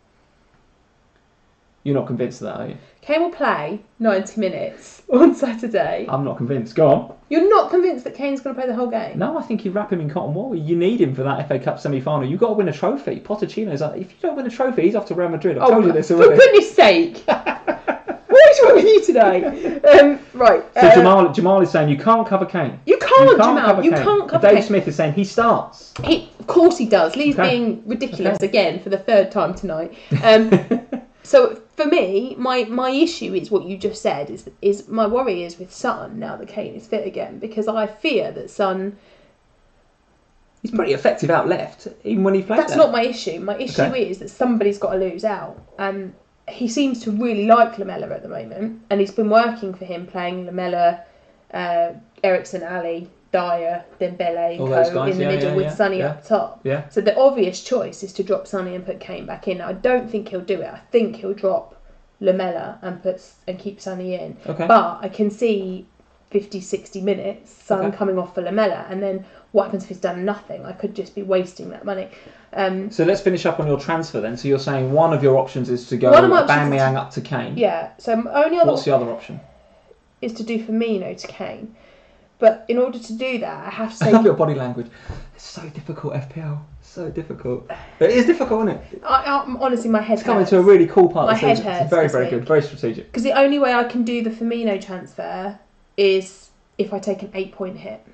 S1: You're not convinced of that, are you?
S2: Kane will play 90 minutes on Saturday.
S1: I'm not convinced. Go on.
S2: You're not convinced that Kane's going to play the whole game?
S1: No, I think you wrap him in cotton wool. You need him for that FA Cup semi-final. You've got to win a trophy. Pochettino's like, if you don't win a trophy, he's off to Real Madrid. I've told you this already.
S2: For goodness sake! What is wrong with you today? Right.
S1: So Jamal is saying you can't cover Kane.
S2: You can't, Jamal. You can't cover Kane.
S1: Dave Smith is saying he starts.
S2: Of course he does. Lee's being ridiculous again for the third time tonight. So for me, my issue is what you just said. Is my worry is with Son now that Kane is fit again, because I fear that Son...
S1: He's pretty effective out left, even when he plays.
S2: That's not my issue. My issue is that somebody's got to lose out, and he seems to really like Lamella at the moment, and he's been working for him playing Lamella, Ericsson, Ali, Dyer, Dembele, and Co in the middle with Sonny up top.
S1: Yeah.
S2: So the obvious choice is to drop Sonny and put Kane back in. I don't think he'll do it. I think he'll drop Lamella and keep Sonny in.
S1: Okay.
S2: But I can see 50, 60 minutes Son coming off for Lamella, and then what happens if he's done nothing? I could just be wasting that money.
S1: So let's finish up on your transfer then. So you're saying one of your options is to go Aubameyang up to Kane.
S2: Yeah. So
S1: what's the other option?
S2: Is to do Firmino to Kane. But in order to do that, I have to say...
S1: I love your body language. It's so difficult, FPL. So difficult. But it is difficult, isn't it?
S2: Honestly, my head hurts.
S1: It's coming to a really cool part of the season.
S2: My head hurts.
S1: It's very, very good. Very strategic.
S2: Because the only way I can do the Firmino transfer is if I take an 8-point hit.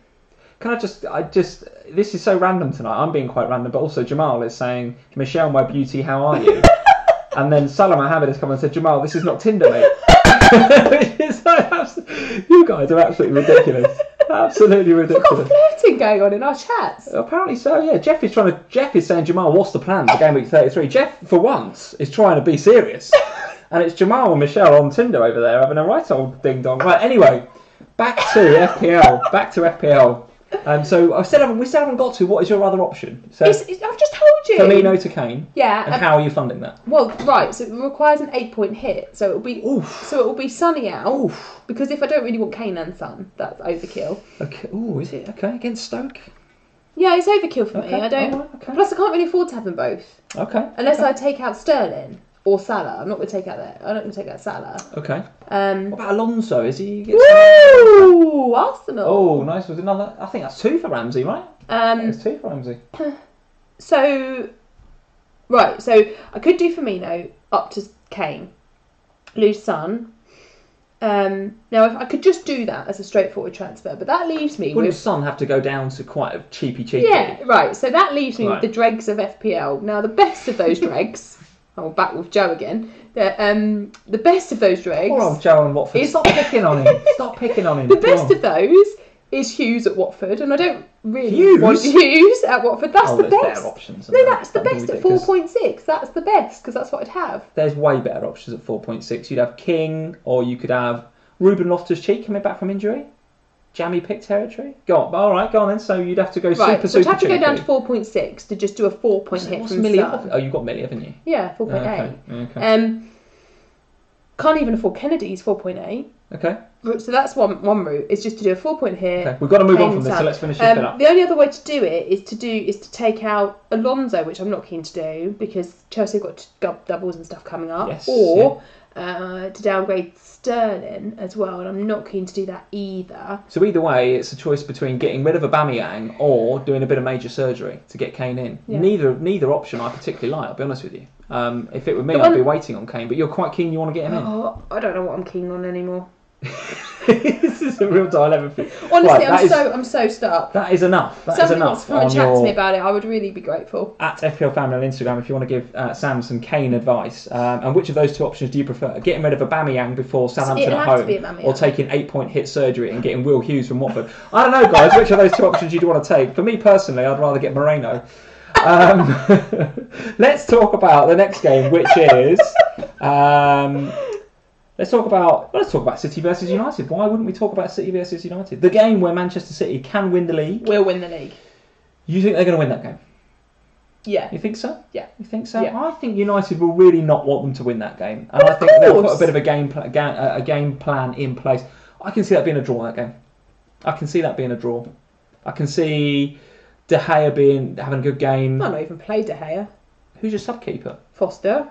S1: Can this is so random tonight. I'm being quite random, but also Jamal is saying, Michelle, my beauty, how are you? And then Salah Mohammed has come and said, Jamal, this is not Tinder, mate. It's like, you guys are absolutely ridiculous. Absolutely ridiculous.
S2: We've got flirting going on in our chats.
S1: Apparently so, yeah. Jeff is saying, Jamal, what's the plan for gameweek 33? Jeff, for once, is trying to be serious. And it's Jamal and Michelle on Tinder over there having a right old ding-dong. Right, anyway, back to FPL. So we still haven't got to what is your other option. So
S2: I've just told you.
S1: Firmino to Kane.
S2: Yeah.
S1: And how are you funding that?
S2: Well, right. So it requires an 8-point hit. So it'll be Sonny out. Oof. Because if I don't really want Kane and Son, that's overkill.
S1: Okay. Oh, is it okay against Stoke?
S2: Yeah, it's overkill for me. I don't. Oh, okay. Plus, I can't really afford to have them both.
S1: Okay.
S2: Unless I take out Sterling or Salah. I'm not going to take out that. I'm not going to take out Salah.
S1: Okay. What about Alonso? Is he?
S2: Woo! Arsenal.
S1: Oh, nice. Was another? I think that's 2 for Ramsey, right? It's 2 for Ramsey.
S2: So I could do Firmino up to Kane, lose Son. Now, if I could just do that as a straightforward transfer, but that leaves me
S1: Wouldn't Son have to go down to quite a cheapy?
S2: Yeah, right. So that leaves me with the dregs of FPL. Now, the best of those dregs. I'm back with Joe again. The best of those dregs.
S1: Poor old Joe and Watford. Stop picking on him. Stop picking on him.
S2: The best of those is Hughes at Watford, and I don't really want Hughes at Watford. That's the best.
S1: Better options.
S2: No, that's the best at 4.6. That's the best because that's what I'd have.
S1: There's way better options at 4.6. You'd have King, or you could have Ruben Loftus-Cheek coming back from injury. Jammy pick territory. Go on. All right, go on then. So you'd have to go super cheap.
S2: I'd have to go down to 4.6 to just do a 4-point hit from Son.
S1: Oh, you've got Millie, haven't you?
S2: Yeah, 4.8. Okay. Can't even afford Kennedy's 4.8.
S1: Okay.
S2: So that's one route. Is just to do a 4-point hit.
S1: Okay. We've got to move on from this, so let's finish this bit up.
S2: The only other way to do it is to take out Alonso, which I'm not keen to do because Chelsea have got doubles and stuff coming up.
S1: Yes,
S2: to downgrade Sterling as well, and I'm not keen to do that either.
S1: So either way, it's a choice between getting rid of Aubameyang or doing a bit of major surgery to get Kane in. Yeah. Neither option I particularly like, I'll be honest with you. If it were me, I'd be waiting on Kane, but you're quite keen, you want to get him in.
S2: I don't know what I'm keen on anymore.
S1: This is a real dilemma for you.
S2: Honestly, I'm so stuck.
S1: That is enough.
S2: Somebody wants to come and chat to me about it. I would really be grateful.
S1: At FPLFamily on Instagram, if you want to give Sam some Kane advice. And which of those 2 options do you prefer? Getting rid of Aubameyang before Southampton at home, or taking 8-point hit surgery and getting Will Hughes from Watford? I don't know, guys. Which of those 2 options you'd want to take? For me personally, I'd rather get Moreno. Let's talk about the next game, which is. Let's talk about City versus United. Why wouldn't we talk about City versus United? The game where Manchester City can win the league.
S2: Will win the league.
S1: You think they're going to win that game?
S2: Yeah.
S1: You think so?
S2: Yeah.
S1: You think so?
S2: Yeah.
S1: I think United will really not want them to win that game, and I think they'll put a bit of a game plan in place. I can see that being a draw. That game, I can see that being a draw. I can see De Gea having a good game.
S2: I've not even played De Gea.
S1: Who's your sub keeper?
S2: Foster.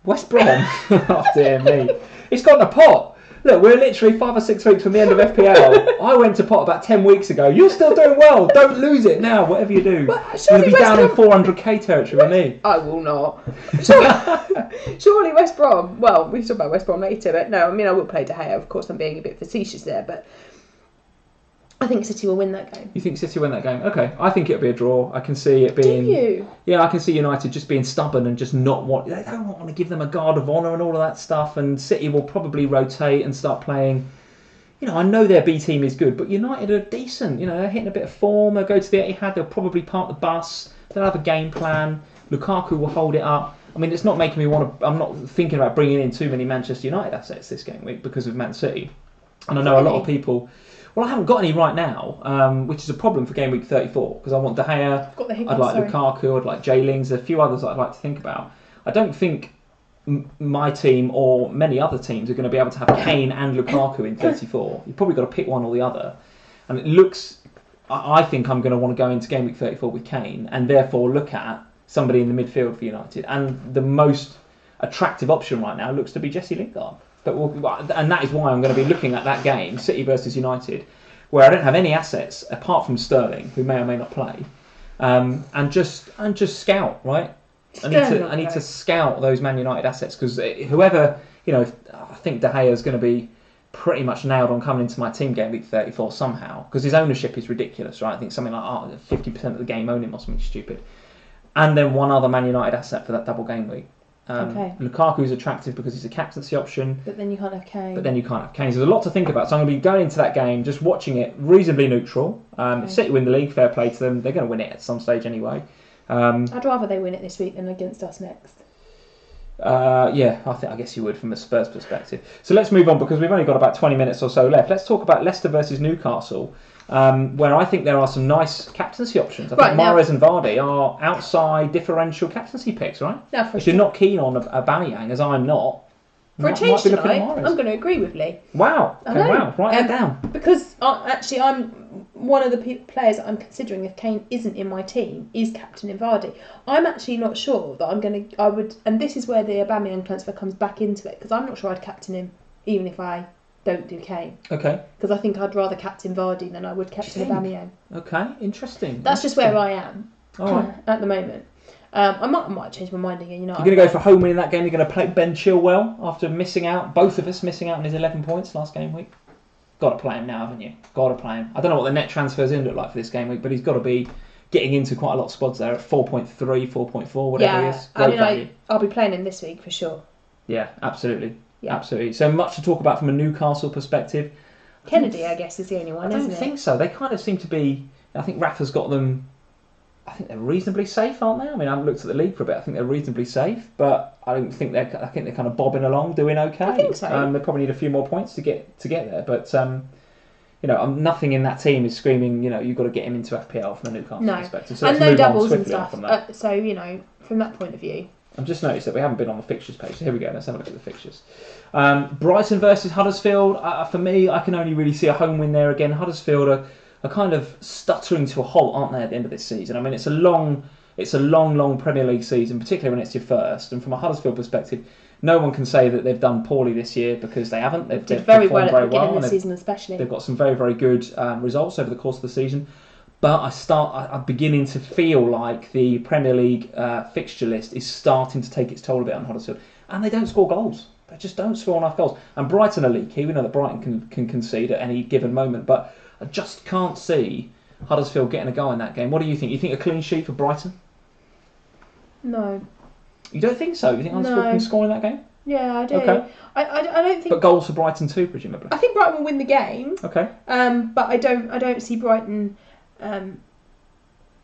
S1: West Brom. Oh dear me, it's gone to pot. Look, we're literally 5 or 6 weeks from the end of FPL. I went to pot about 10 weeks ago. You're still doing well. Don't lose it now, whatever you do. You're going to be down in 400k territory with me.
S2: I will not. Surely West Brom. Well, we'll talk about West Brom later, but no, I mean, I will play De Gea. Of course, I'm being a bit facetious there, but I think City will win that game.
S1: You think City will win that game? Okay. I think it'll be a draw. I can see it being...
S2: Do you?
S1: Yeah, I can see United just being stubborn and just not want... They don't want to give them a guard of honour and all of that stuff, and City will probably rotate and start playing... You know, I know their B team is good, but United are decent. You know, they're hitting a bit of form. They'll go to the Etihad. They'll probably park the bus. They'll have a game plan. Lukaku will hold it up. I mean, it's not making me want to... I'm not thinking about bringing in too many Manchester United assets this game week because of Man City. And I know a lot of people... Well, I haven't got any right now, which is a problem for game week 34 because I want De Gea, I'd like Lukaku, I'd like Jay Lings, a few others I'd like to think about. I don't think my team or many other teams are going to be able to have Kane and Lukaku in 34. You've probably got to pick one or the other. And it looks, I think I'm going to want to go into game week 34 with Kane and therefore look at somebody in the midfield for United. And the most attractive option right now looks to be Jesse Lingard. And that is why I'm going to be looking at that game, City versus United, where I don't have any assets apart from Sterling, who may or may not play, and just scout, right? I need to scout those Man United assets because whoever, you know, I think De Gea is going to be pretty much nailed on coming into my team game week 34 somehow because his ownership is ridiculous, right? I think something like 50% of the game own him or something stupid, and then one other Man United asset for that double game week. Lukaku is attractive because he's a captaincy option.
S2: But then you can't have Kane.
S1: So there's a lot to think about. So I'm going to be going into that game, just watching it reasonably neutral. If City win the league, fair play to them. They're going to win it at some stage anyway.
S2: I'd rather they win it this week than against us next.
S1: I guess you would from a Spurs perspective. So let's move on because we've only got about 20 minutes or so left. Let's talk about Leicester versus Newcastle, where I think there are some nice captaincy options. I think Mahrez and Vardy are outside differential captaincy picks, right?
S2: If
S1: you're not keen on Aubameyang, as I'm not,
S2: for a change tonight, I'm going to agree with Lee.
S1: Wow. Okay, wow. Write that down.
S2: Because actually, I'm one of the players that I'm considering if Kane isn't in my team is captain Vardy. I'm actually not sure that I would, and this is where the Aubameyang transfer comes back into it, because I'm not sure I'd captain him even if I don't do Kane.
S1: Okay.
S2: Because I think I'd rather captain Vardy than I would captain Aubameyang.
S1: Okay, interesting.
S2: That's just where I am
S1: at
S2: the moment. I might change my mind again.
S1: You're going to go for home win in that game. You're going to play Ben Chilwell after both of us missing out on his 11 points last game week. Got to play him now, haven't you? Got to play him. I don't know what the net transfers in look like for this game week, but he's got to be getting into quite a lot of spots there at 4.3, 4.4, whatever he is.
S2: I'll be playing him this week for sure.
S1: Yeah, absolutely. Yeah. Absolutely. So much to talk about from a Newcastle perspective.
S2: Kennedy, I guess, is the only one, isn't it? I
S1: don't think so. They kind of seem to be... I think Rafa's got them... I think they're reasonably safe, aren't they? I mean, I haven't looked at the league for a bit. I think they're reasonably safe, but I think they're kind of bobbing along, doing okay.
S2: I think so.
S1: They probably need a few more points to get there, but nothing in that team is screaming. You've got to get him into FPL from a Newcastle perspective. So
S2: and no doubles and stuff. From that point of view.
S1: I've just noticed that we haven't been on the fixtures page. So here we go. Let's have a look at the fixtures. Brighton versus Huddersfield. For me, I can only really see a home win there again. Huddersfield are kind of stuttering to a halt, aren't they, at the end of this season? I mean, it's a long Premier League season, particularly when it's your first. And from a Huddersfield perspective, no one can say that they've done poorly this year because they haven't. They've
S2: did very well at the beginning of the season, especially.
S1: They've got some very, very good results over the course of the season. But I'm beginning to feel like the Premier League fixture list is starting to take its toll a bit on Huddersfield. And they don't score goals. They just don't score enough goals. And Brighton are leaky. We know that Brighton can concede at any given moment, but I just can't see Huddersfield getting a go in that game. What do you think? You think a clean sheet for Brighton?
S2: No.
S1: You don't think so? You think Huddersfield can score in that game?
S2: Yeah, I do.
S1: Okay.
S2: I don't think.
S1: But goals for Brighton too, presumably.
S2: I think Brighton will win the game.
S1: Okay.
S2: But I don't see Brighton. I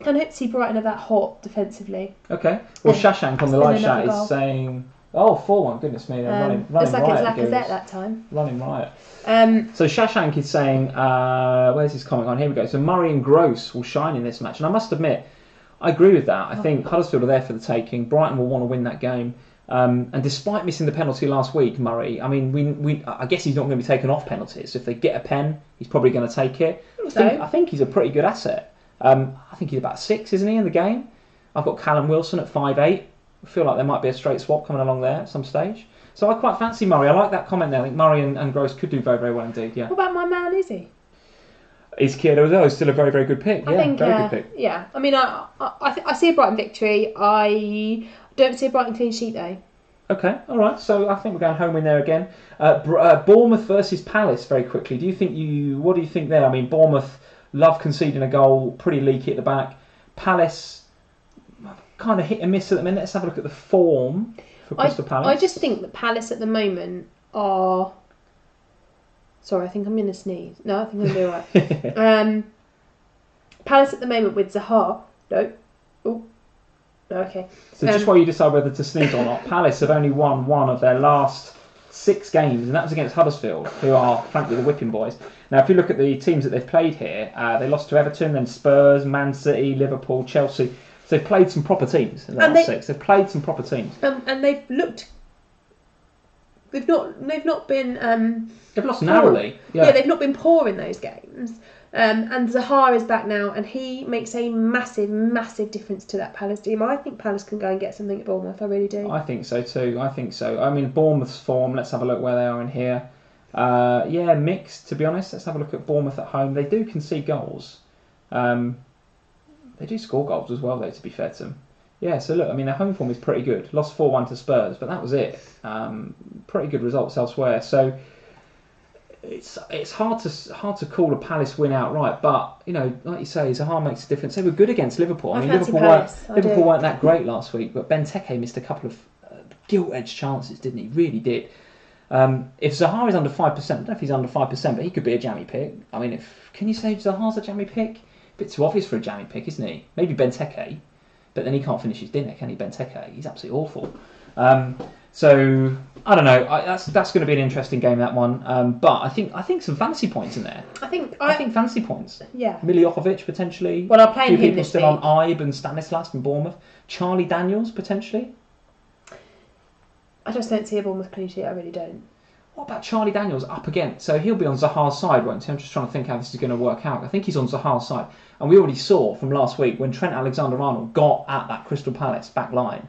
S2: don't see Brighton are that hot defensively.
S1: Okay. Well, Shashank on the live chat is saying. Oh, 4-1, goodness me, they're running
S2: it's like
S1: riot.
S2: It's Lacazette that time.
S1: Running riot. So Shashank is saying, where's his comment on? Here we go. So Murray and Gross will shine in this match. And I must admit, I agree with that. I think Huddersfield are there for the taking. Brighton will want to win that game. And despite missing the penalty last week, Murray, I mean, I guess he's not going to be taken off penalties. If they get a pen, he's probably going to take it. I think he's a pretty good asset. I think he's about 6, isn't he, in the game? I've got Callum Wilson at 5'8". I feel like there might be a straight swap coming along there at some stage. So I quite fancy Murray. I like that comment there. I think Murray and Gross could do very, very well indeed. Yeah.
S2: What about my man Izzy?
S1: Is Kiedo as well? He's still a very, very good pick.
S2: I think,
S1: very good pick.
S2: Yeah. I mean, I see a Brighton victory. I don't see a Brighton clean sheet though.
S1: Okay, all right. So I think we're going home in there again. Bournemouth versus Palace very quickly. What do you think there? I mean, Bournemouth love conceding a goal, pretty leaky at the back. Palace kind of hit and miss at the minute. Let's have a look at the form for Crystal Palace.
S2: I just think that Palace at the moment are. Sorry, I think I'm going to sneeze. No, I think I'm going to be alright. Palace at the moment with Zaha. No. Oh. Okay.
S1: So just while you decide whether to sneeze or not, Palace have only won one of their last 6 games, and that was against Huddersfield, who are frankly the whipping boys. Now, if you look at the teams that they've played here, they lost to Everton, then Spurs, Man City, Liverpool, Chelsea. So they've played some proper teams in the last 6. They've played some proper teams,
S2: and they've looked. They've not been.
S1: They've lost narrowly.
S2: Yeah, they've not been poor in those games. And Zaha is back now, and he makes a massive, massive difference to that Palace team. I think Palace can go and get something at Bournemouth. I really do.
S1: I think so too. I mean, Bournemouth's form. Let's have a look where they are in here. Mixed, to be honest. Let's have a look at Bournemouth at home. They do concede goals. They do score goals as well, though, to be fair to them. Yeah, so look, I mean, their home form is pretty good. Lost 4-1 to Spurs, but that was it. Pretty good results elsewhere. So it's hard to call a Palace win outright, but like you say, Zaha makes a difference. They were good against Liverpool. I mean, Liverpool weren't that great last week, but Benteke missed a couple of gilt-edged chances, didn't he? Really did. If Zaha is under 5%, I don't know if he's under 5%, but he could be a jammy pick. I mean, can you say Zaha's a jammy pick? A bit too obvious for a jammy pick, isn't he? Maybe Benteke. But then he can't finish his dinner, can he, Benteke? He's absolutely awful. So I don't know. That's going to be an interesting game, that one. But I think some fantasy points in there. I think fantasy points.
S2: Yeah.
S1: Miljokovic potentially.
S2: Well, I'm playing him
S1: people
S2: this
S1: still
S2: week.
S1: on Ibe and Stanislas from Bournemouth. Charlie Daniels potentially.
S2: I just don't see a Bournemouth clean sheet. I really don't.
S1: What about Charlie Daniels up again? So he'll be on Zaha's side, won't he? I'm just trying to think how this is going to work out. I think he's on Zaha's side. And we already saw from last week when Trent Alexander-Arnold got at that Crystal Palace back line,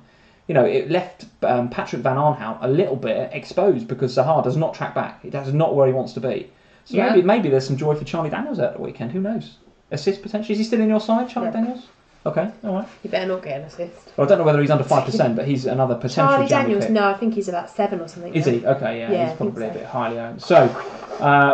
S1: it left Patrick Van Aanholt a little bit exposed because Zaha does not track back. He does not where he wants to be. So maybe there's some joy for Charlie Daniels at the weekend. Who knows? Assist potentially. Is he still in your side, Charlie Daniels? Okay, all right.
S2: You better not get an assist.
S1: Well, I don't know whether he's under 5%, but he's another potential
S2: Charlie Daniels,
S1: pick.
S2: No, I think he's about 7 or something.
S1: Is he? Okay, yeah he's probably a bit highly owned. So,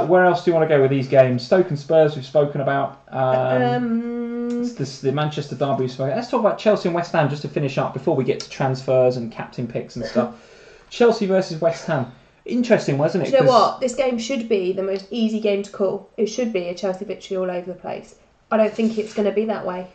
S1: where else do you want to go with these games? Stoke and Spurs we've spoken about. The Manchester derby we've spoken about. Let's talk about Chelsea and West Ham just to finish up before we get to transfers and captain picks and stuff. Chelsea versus West Ham. Interesting, wasn't it?
S2: Do you know what? This game should be the most easy game to call. It should be a Chelsea victory all over the place. I don't think it's going to be that way.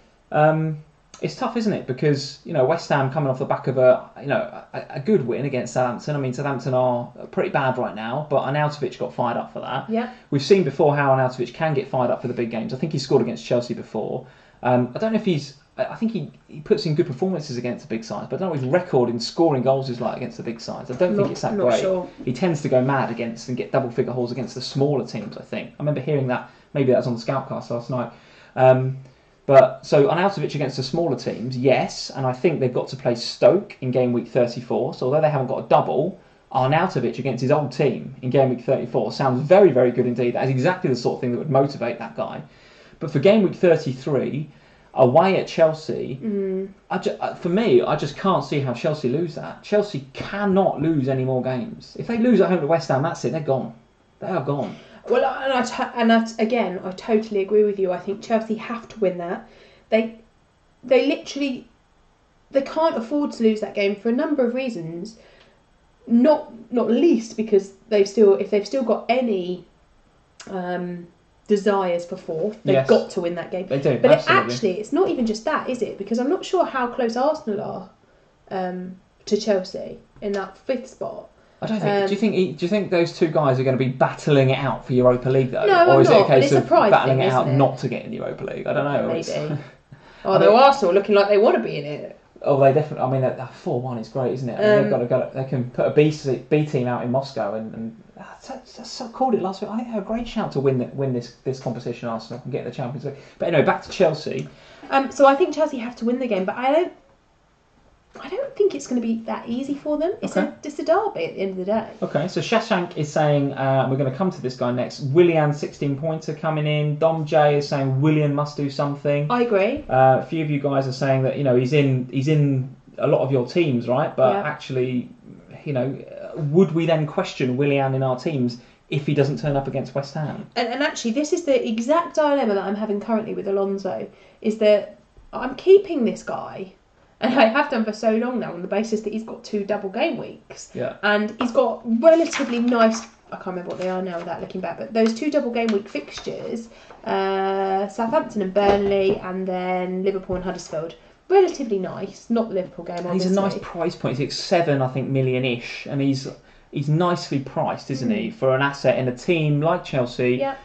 S1: It's tough, isn't it? Because West Ham coming off the back of a good win against Southampton. I mean, Southampton are pretty bad right now, but Arnautovic got fired up for that.
S2: Yeah. We've
S1: seen before how Arnautovic can get fired up for the big games. I think he scored against Chelsea before. I don't know if I think he puts in good performances against the big sides, but I don't know what his record in scoring goals is like against the big sides. I don't think it's that great. Sure. He tends to go mad against and get double figure hauls against the smaller teams, I think. I remember hearing that. Maybe that was on the Scoutcast last night. But so Arnautovic against the smaller teams, yes, and I think they've got to play Stoke in game week 34. So although they haven't got a double, Arnautovic against his old team in game week 34 sounds very, very good indeed. That is exactly the sort of thing that would motivate that guy. But for game week 33, away at Chelsea, for me, I just can't see how Chelsea lose that. Chelsea cannot lose any more games. If they lose at home to West Ham, that's it. They're gone. They are gone.
S2: Well, again, I totally agree with you. I think Chelsea have to win that. They literally can't afford to lose that game for a number of reasons. Not least because if they've still got any desires for fourth, they've got to win that game.
S1: They do.
S2: But it's not even just that, is it? Because I'm not sure how close Arsenal are to Chelsea in that 5th spot.
S1: I don't think. Do you think those two guys are going to be battling it out for Europa League though,
S2: no,
S1: or is
S2: not,
S1: it a case of battling
S2: thing,
S1: it out not to get in the Europa League? I don't know.
S2: Maybe. Although Arsenal looking like they want to be in it.
S1: Oh, they definitely. I mean, that 4-1 is great, isn't it? I mean, they've got. They can put a B team out in Moscow, and that's so called it last week. I think they're a great shout to win this competition, Arsenal, and get the Champions League. But anyway, back to Chelsea.
S2: So I think Chelsea have to win the game, but I don't think it's going to be that easy for them. It's a derby at the end of the day. Okay,
S1: so Shashank is saying, we're going to come to this guy next. Willian 16-pointer coming in. Dom J is saying Willian must do something.
S2: I agree.
S1: A few of you guys are saying that he's in a lot of your teams, right? But actually, would we then question Willian in our teams if he doesn't turn up against West Ham?
S2: And actually, this is the exact dilemma that I'm having currently with Alonso. Is that I'm keeping this guy. And I have done for so long now on the basis that he's got 2 double game weeks.
S1: Yeah.
S2: And he's got relatively nice, I can't remember what they are now without looking back, but those 2 double game week fixtures, Southampton and Burnley, and then Liverpool and Huddersfield. Relatively nice, not the Liverpool game, obviously.
S1: He's a nice price point. He's 7, I think, million-ish. And he's nicely priced, isn't he, for an asset in a team like Chelsea.
S2: Yeah.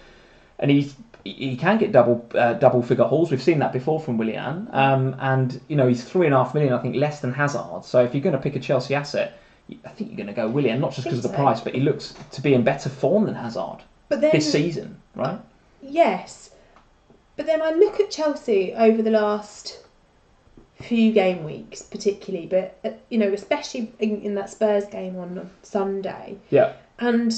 S1: And he can get double figure hauls. We've seen that before from Willian. And he's 3.5 million, I think, less than Hazard. So if you're going to pick a Chelsea asset, I think you're going to go Willian, not just because of the price, but he looks to be in better form than Hazard this season, right?
S2: Yes, but then I look at Chelsea over the last few game weeks, particularly, but especially in that Spurs game on Sunday.
S1: Yeah,
S2: and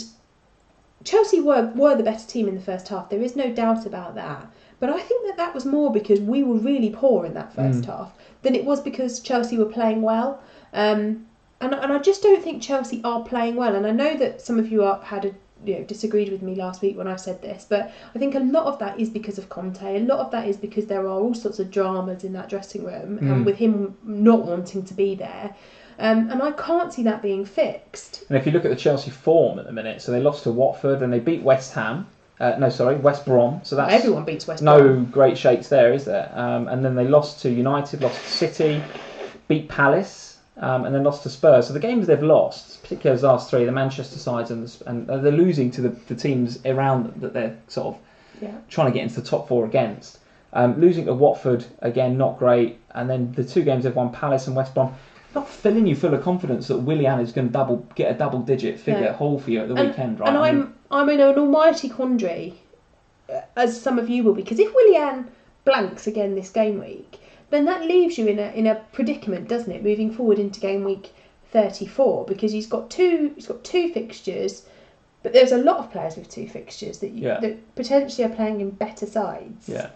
S2: Chelsea were the better team in the first half. There is no doubt about that. But I think that was more because we were really poor in that first half than it was because Chelsea were playing well. And I just don't think Chelsea are playing well. And I know that some of you disagreed with me last week when I said this, but I think a lot of that is because of Conte. A lot of that is because there are all sorts of dramas in that dressing room, and with him not wanting to be there. And I can't see that being fixed.
S1: And if you look at the Chelsea form at the minute, so they lost to Watford and they beat West Ham. West Brom. So that's
S2: everyone beats West Brom.
S1: No great shakes there, is there? And then they lost to United, lost to City, beat Palace, and then lost to Spurs. So the games they've lost, particularly those last 3, the Manchester sides, and they're losing to the teams around them that they're sort of trying to get into the top 4 against. Losing to Watford, again, not great. And then the 2 games they've won, Palace and West Brom. Not filling you full of confidence that Willian is going to get a double-digit figure haul for you at the weekend, right?
S2: And I'm in an almighty quandary, as some of you will be, because if Willian blanks again this game week, then that leaves you in a predicament, doesn't it? Moving forward into game week 34, because he's got two fixtures, but there's a lot of players with 2 fixtures that potentially are playing in better sides.
S1: Yeah.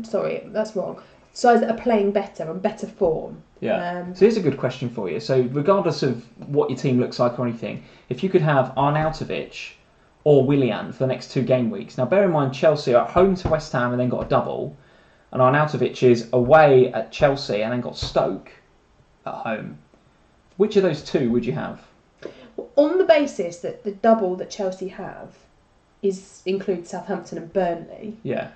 S2: Sorry, that's wrong. Sides that are playing better and better form.
S1: Yeah. So here's a good question for you. So regardless of what your team looks like or anything, if you could have Arnautovic or Willian for the next 2 game weeks. Now bear in mind Chelsea are at home to West Ham and then got a double, and Arnautovic is away at Chelsea and then got Stoke at home. Which of those 2 would you have?
S2: On the basis that the double that Chelsea have includes Southampton and Burnley.
S1: Yeah.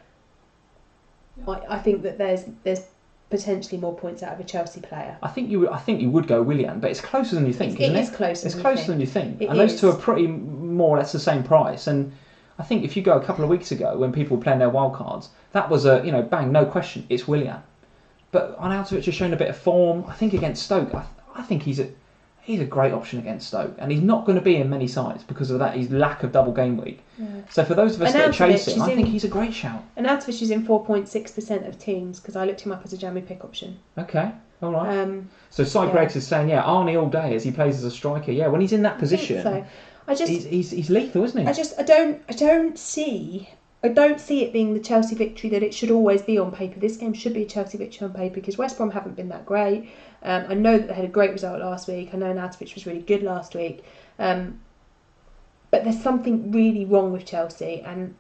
S2: I think that there's potentially more points out of a Chelsea player.
S1: I think you would go Willian, but it's closer than you think, isn't it?
S2: It is closer.
S1: It's closer than you think. And those 2 are pretty more or less the same price. And I think if you go a couple of weeks ago when people were playing their wild cards, that was bang, no question, it's Willian. But Arnautovic has shown a bit of form. I think against Stoke, I think he's a great option against Stoke, and he's not going to be in many sides because of that his lack of double game week. Yeah. So for those of us that are chasing, I think he's a great shout.
S2: And Arnautovic is in 4.6% of teams because I looked him up as a January pick option.
S1: Okay, all right. So Cy Greggs is saying, Arnie all day as he plays as a striker. Yeah, when he's in that position, he's lethal, isn't he?
S2: I don't see it being the Chelsea victory that it should always be on paper. This game should be a Chelsea victory on paper because West Brom haven't been that great. I know that they had a great result last week. I know Arnautovic was really good last week. But there's something really wrong with Chelsea, and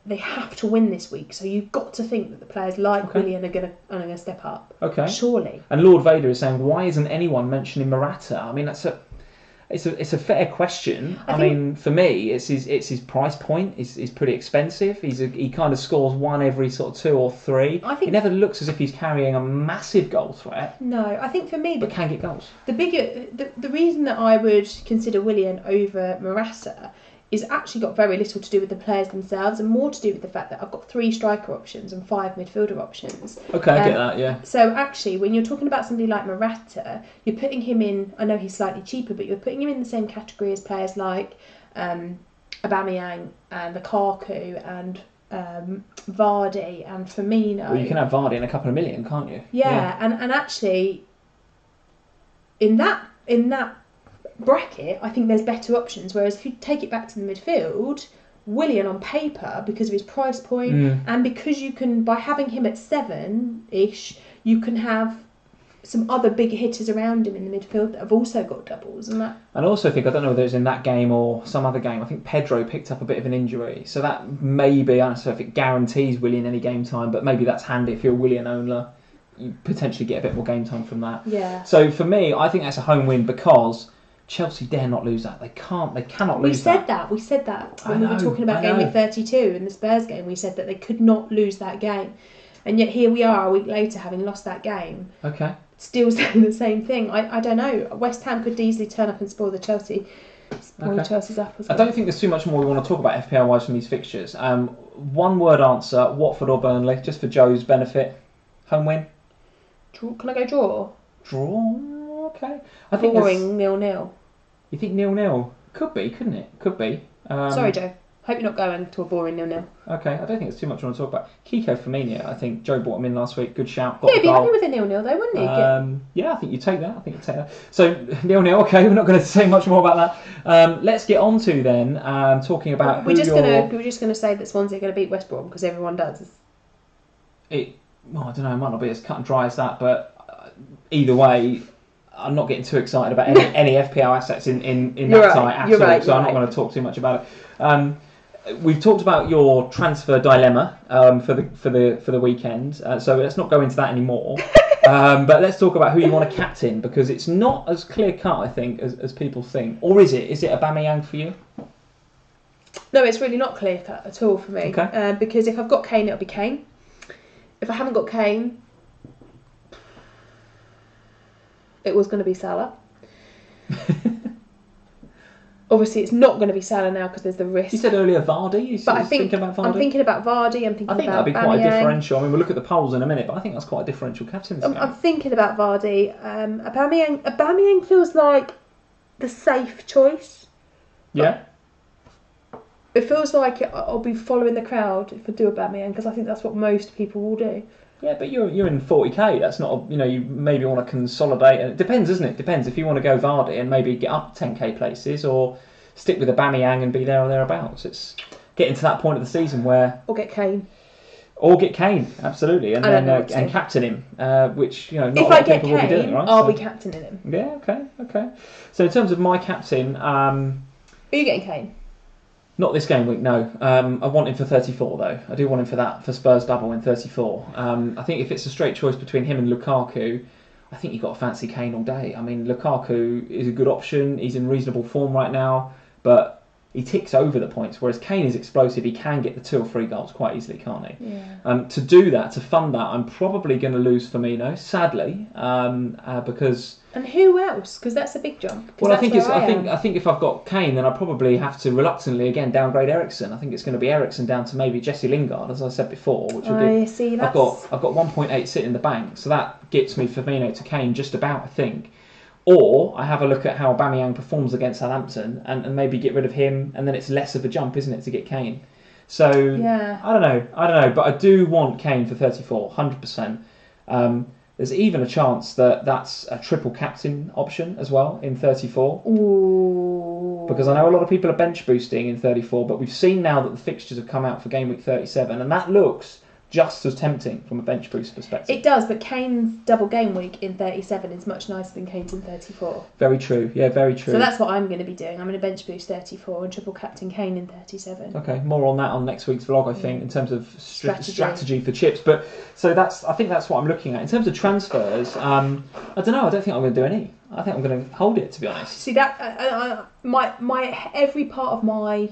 S2: they have to win this week. So you've got to think that the players like Willian are going to step up. Okay, surely.
S1: And Lord Vader is saying, why isn't anyone mentioning Morata? I mean, it's a fair question. I mean, for me, it's his price point. He's pretty expensive. He kind of scores 1 every sort of 2 or 3. He never looks as if he's carrying a massive goal threat.
S2: No, I think for me,
S1: but can get goals.
S2: The reason that I would consider Willian over Morata is actually got very little to do with the players themselves and more to do with the fact that I've got 3 striker options and 5 midfielder options.
S1: Okay, I get that, yeah.
S2: So actually, when you're talking about somebody like Morata, you're putting him in, I know he's slightly cheaper, but you're putting him in the same category as players like Aubameyang and Lukaku and Vardy and Firmino.
S1: Well, you can have Vardy in a couple of million, can't you?
S2: Yeah. And actually, in that bracket, I think there's better options. Whereas if you take it back to the midfield, Willian on paper, because of his price point, and because you can, by having him at 7-ish, you can have some other big hitters around him in the midfield that have also got doubles. And
S1: I also think, I don't know whether it was in that game or some other game, I think Pedro picked up a bit of an injury. So that maybe, I don't know if it guarantees Willian any game time, but maybe that's handy if you're a Willian owner. You potentially get a bit more game time from that.
S2: Yeah.
S1: So for me, I think that's a home win because Chelsea dare not lose that. They cannot lose that.
S2: We said that when we were talking about game week 32 in the Spurs game. We said that they could not lose that game. And yet here we are a week later having lost that game.
S1: Okay.
S2: Still saying the same thing. I don't know. West Ham could easily turn up and spoil the Chelsea. Chelsea's up as well.
S1: I don't think there's too much more we want to talk about FPL-wise from these fixtures. One word answer, Watford or Burnley, just for Joe's benefit. Home win?
S2: Can I go draw?
S1: Draw? Okay. I think
S2: boring 0-0.
S1: You think 0-0? Could be, couldn't it? Could be.
S2: Sorry, Joe. Hope you're not going to a boring 0-0.
S1: Okay, I don't think it's too much I want to talk about. Kiko Firmino, I think Joe bought him in last week. Good shout.
S2: He'd be happy with a 0-0 though, wouldn't he?
S1: Yeah, I think you take that. So 0-0. Okay, we're not going to say much more about that. Let's get on to then talking about.
S2: We're just going to say that Swansea are going to beat West Brom because everyone does.
S1: Well, I don't know. It might not be as cut and dry as that, but either way, I'm not getting too excited about any FPL assets in that tie at all. So I'm not going to talk too much about it. We've talked about your transfer dilemma for the weekend, so let's not go into that anymore. But let's talk about who you want to captain, because it's not as clear cut, I think, as people think. Or is it? Is it Aubameyang for you?
S2: No, it's really not clear cut at all for me.
S1: Okay.
S2: Because if I've got Kane, it'll be Kane. If I haven't got Kane, it was going to be Salah. Obviously, it's not going to be Salah now because there's the risk.
S1: You said earlier Vardy.
S2: I'm thinking about Vardy.
S1: I think that'd be quite a
S2: Aubameyang.
S1: differential. I mean, we'll look at the polls in a minute, but I think that's quite a differential captain's game.
S2: I'm thinking about Vardy. Aubameyang feels like the safe choice.
S1: Yeah.
S2: It feels like I'll be following the crowd if I do Aubameyang, because I think that's what most people will do.
S1: Yeah, but you're in 40k. That's not you maybe want to consolidate. And it depends, doesn't it? It depends if you want to go Vardy and maybe get up 10k places, or stick with Aubameyang and be there or thereabouts. It's getting to that point of the season where
S2: get Kane,
S1: absolutely, and then captain him, which not a lot of people will be doing, right?
S2: I'll be captaining him.
S1: Yeah, okay. So in terms of my captain,
S2: are you getting Kane?
S1: Not this game week, no. I want him for 34 though. I do want him for Spurs double in 34. I think if it's a straight choice between him and Lukaku, I think you've got to fancy Kane all day. I mean, Lukaku is a good option. He's in reasonable form right now, but he ticks over the points, whereas Kane is explosive. He can get the 2 or 3 goals quite easily, can't he?
S2: Yeah.
S1: To do that, to fund that, I'm probably going to lose Firmino, sadly, because.
S2: And who else? Because that's a big jump.
S1: Well, I think if I've got Kane, then I probably have to reluctantly again downgrade Eriksen. I think it's going to be Eriksen down to maybe Jesse Lingard, as I said before, which would be. I've got 1.8 sitting in the bank, so that gets me Firmino to Kane just about, I think. Or I have a look at how Aubameyang performs against Southampton and maybe get rid of him, and then it's less of a jump, isn't it, to get Kane? So
S2: yeah.
S1: I don't know, but I do want Kane for 34, 100%. There's even a chance that that's a triple captain option as well in 34.
S2: Ooh.
S1: Because I know a lot of people are bench boosting in 34, but we've seen now that the fixtures have come out for game week 37, and that looks just as tempting from a bench boost perspective.
S2: It does, but Kane's double game week in 37 is much nicer than Kane's in 34.
S1: Very true, yeah, very true.
S2: So that's what I'm going to be doing. I'm going to bench boost 34 and triple captain Kane in 37.
S1: Okay, more on that on next week's vlog, I think, in terms of strategy for chips. But so I think that's what I'm looking at. In terms of transfers, I don't know, I don't think I'm going to do any. I think I'm going to hold it, to be honest.
S2: See, that my every part of my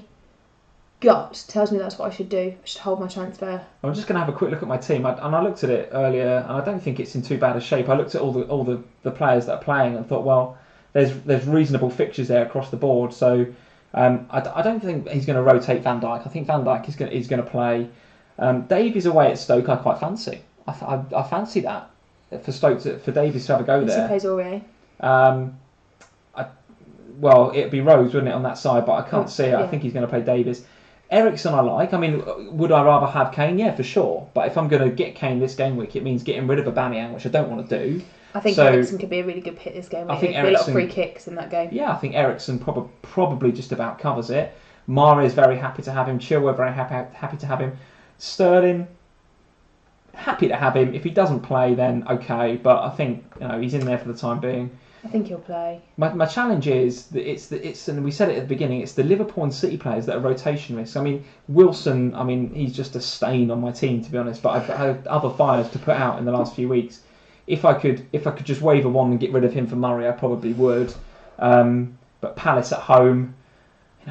S2: gut tells me that's what I should do. I should hold my transfer.
S1: I'm just going to have a quick look at my team, and I looked at it earlier, and I don't think it's in too bad a shape. I looked at all the players that are playing and thought, well, there's reasonable fixtures there across the board. So I don't think he's going to rotate Van Dijk. I think Van Dijk is going to play. Davies away at Stoke, I quite fancy. I fancy that for Stoke for Davies to have a go there.
S2: He plays Aurier.
S1: Well, it'd be Rose, wouldn't it, on that side? But I can't see it.
S2: Yeah.
S1: I think he's going to play Davies. Eriksen I like. I mean, would I rather have Kane? Yeah, for sure. But if I'm going to get Kane this game week, it means getting rid of Aubameyang, which I don't want to do.
S2: I think Eriksen could be a really good hit this game. I think Eriksen, a lot of free kicks in that game.
S1: Yeah, I think Eriksen probably just about covers it. Mahrez very happy to have him. Chilwell very happy to have him. Sterling happy to have him. If he doesn't play, then okay. But I think he's in there for the time being.
S2: I think he'll play.
S1: My challenge is that it's and we said it at the beginning. It's the Liverpool and City players that are rotation risks. I mean Wilson. I mean he's just a stain on my team, to be honest. But I've had other fires to put out in the last few weeks. If I could just wave a wand and get rid of him for Murray, I probably would. But Palace at home,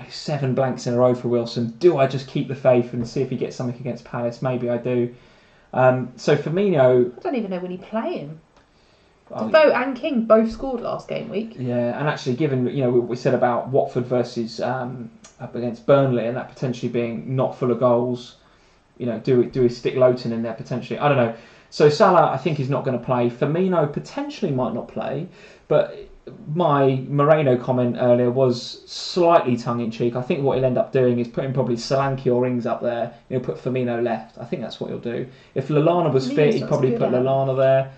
S1: 7 blanks in a row for Wilson. Do I just keep the faith and see if he gets something against Palace? Maybe I do. So Firmino,
S2: I don't even know when he's playing. Defoe and King both scored last game week.
S1: Yeah, and actually, given what we said about Watford versus up against Burnley, and that potentially being not full of goals, do we stick Lowton in there potentially? I don't know. So Salah, I think, is not going to play. Firmino potentially might not play, but my Moreno comment earlier was slightly tongue-in-cheek. I think what he'll end up doing is putting probably Solanke or Ings up there. He'll put Firmino left. I think that's what he'll do. If Lallana was fit, he'd probably put Lallana there.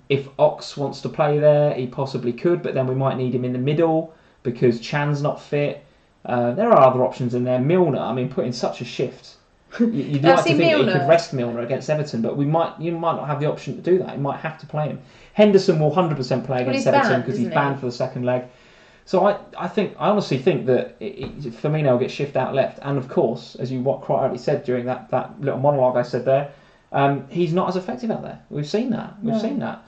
S1: If Ox wants to play there, he possibly could, but then we might need him in the middle because Chan's not fit. There are other options in there. Milner, I mean, put in such a shift. You'd like to think that he could rest Milner against Everton, but you might not have the option to do that. You might have to play him. Henderson will 100% play against Everton because he's banned for the second leg. So I honestly think that Firmino will get shifted out left, and of course, as you quite rightly said during that little monologue I said there, he's not as effective out there. We've seen that.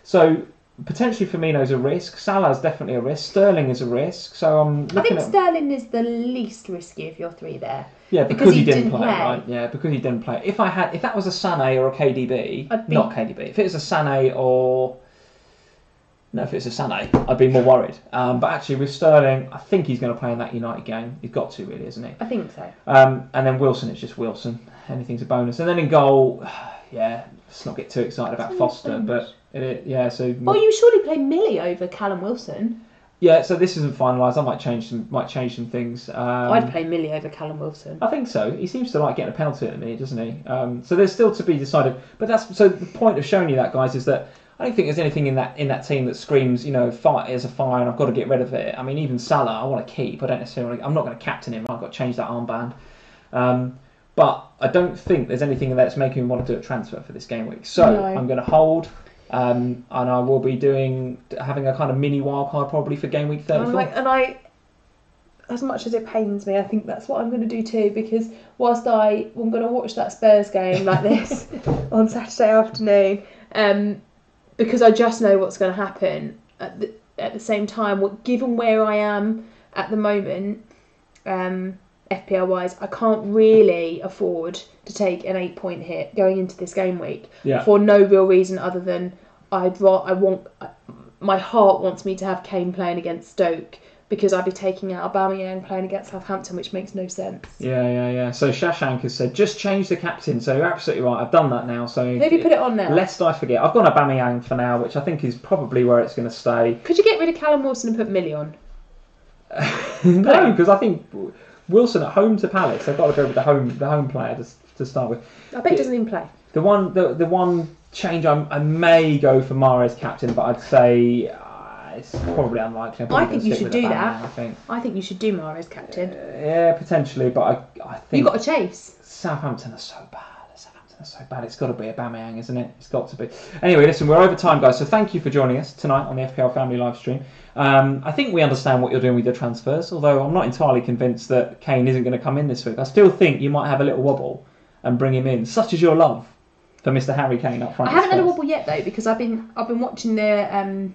S1: So potentially Firmino's a risk. Salah's definitely a risk. Sterling is a risk. So I think
S2: Sterling is the least risky of your three there.
S1: Yeah, because he didn't play, right? Yeah, because he didn't play. If that was a Sané or a KDB, not KDB. If it was a Sané if it's a Sané, I'd be more worried. But actually, with Sterling, I think he's going to play in that United game. He's got to, really, isn't he?
S2: I think so.
S1: And then Wilson, it's just Wilson. Anything's a bonus. And then in goal, let's not get too excited about Foster, but So
S2: well, you surely play Millie over Callum Wilson.
S1: Yeah, so this isn't finalised. I might change some things.
S2: I'd play Millie over Callum Wilson.
S1: I think so. He seems to like getting a penalty at the minute, doesn't he? So there's still to be decided. But the point of showing you that, guys, is that I don't think there's anything in that team that screams, fire is a fire and I've got to get rid of it. I mean, even Salah, I want to keep. I'm not going to captain him. I've got to change that armband. But I don't think there's anything that's making me want to do a transfer for this game week. So no. I'm going to hold. And I will be having a kind of mini wildcard probably for game week 34.
S2: And I, as much as it pains me, I think that's what I'm going to do too, because whilst I'm going to watch that Spurs game like this on Saturday afternoon, because I just know what's going to happen. At the same time, given where I am at the moment, FPL wise, I can't really afford to take an 8-point hit going into this game week for no real reason other than my heart wants me to have Kane playing against Stoke because I'd be taking out Aubameyang playing against Southampton, which makes no sense.
S1: Yeah. So Shashank has said just change the captain. So you're absolutely right. I've done that now. So
S2: maybe put it on now.
S1: Lest I forget, I've gone Aubameyang for now, which I think is probably where it's going to stay.
S2: Could you get rid of Callum Wilson and put Millie on?
S1: No, because I think Wilson at home to Palace, they've got to go with the home player to start with.
S2: I bet he doesn't even play.
S1: The one change I may go for Mahrez captain, but I'd say it's probably unlikely.
S2: I think you should do that. I think you should do Mahrez captain.
S1: Yeah, potentially, but I think
S2: you've got to chase.
S1: Southampton are so bad. It's got to be Aubameyang, isn't it? It's got to be. Anyway, listen, we're over time, guys. So thank you for joining us tonight on the FPL Family live stream. I think we understand what you're doing with your transfers, although I'm not entirely convinced that Kane isn't going to come in this week. I still think you might have a little wobble and bring him in, such as your love for Mr. Harry Kane up front.
S2: I haven't had a wobble yet though, because I've been watching the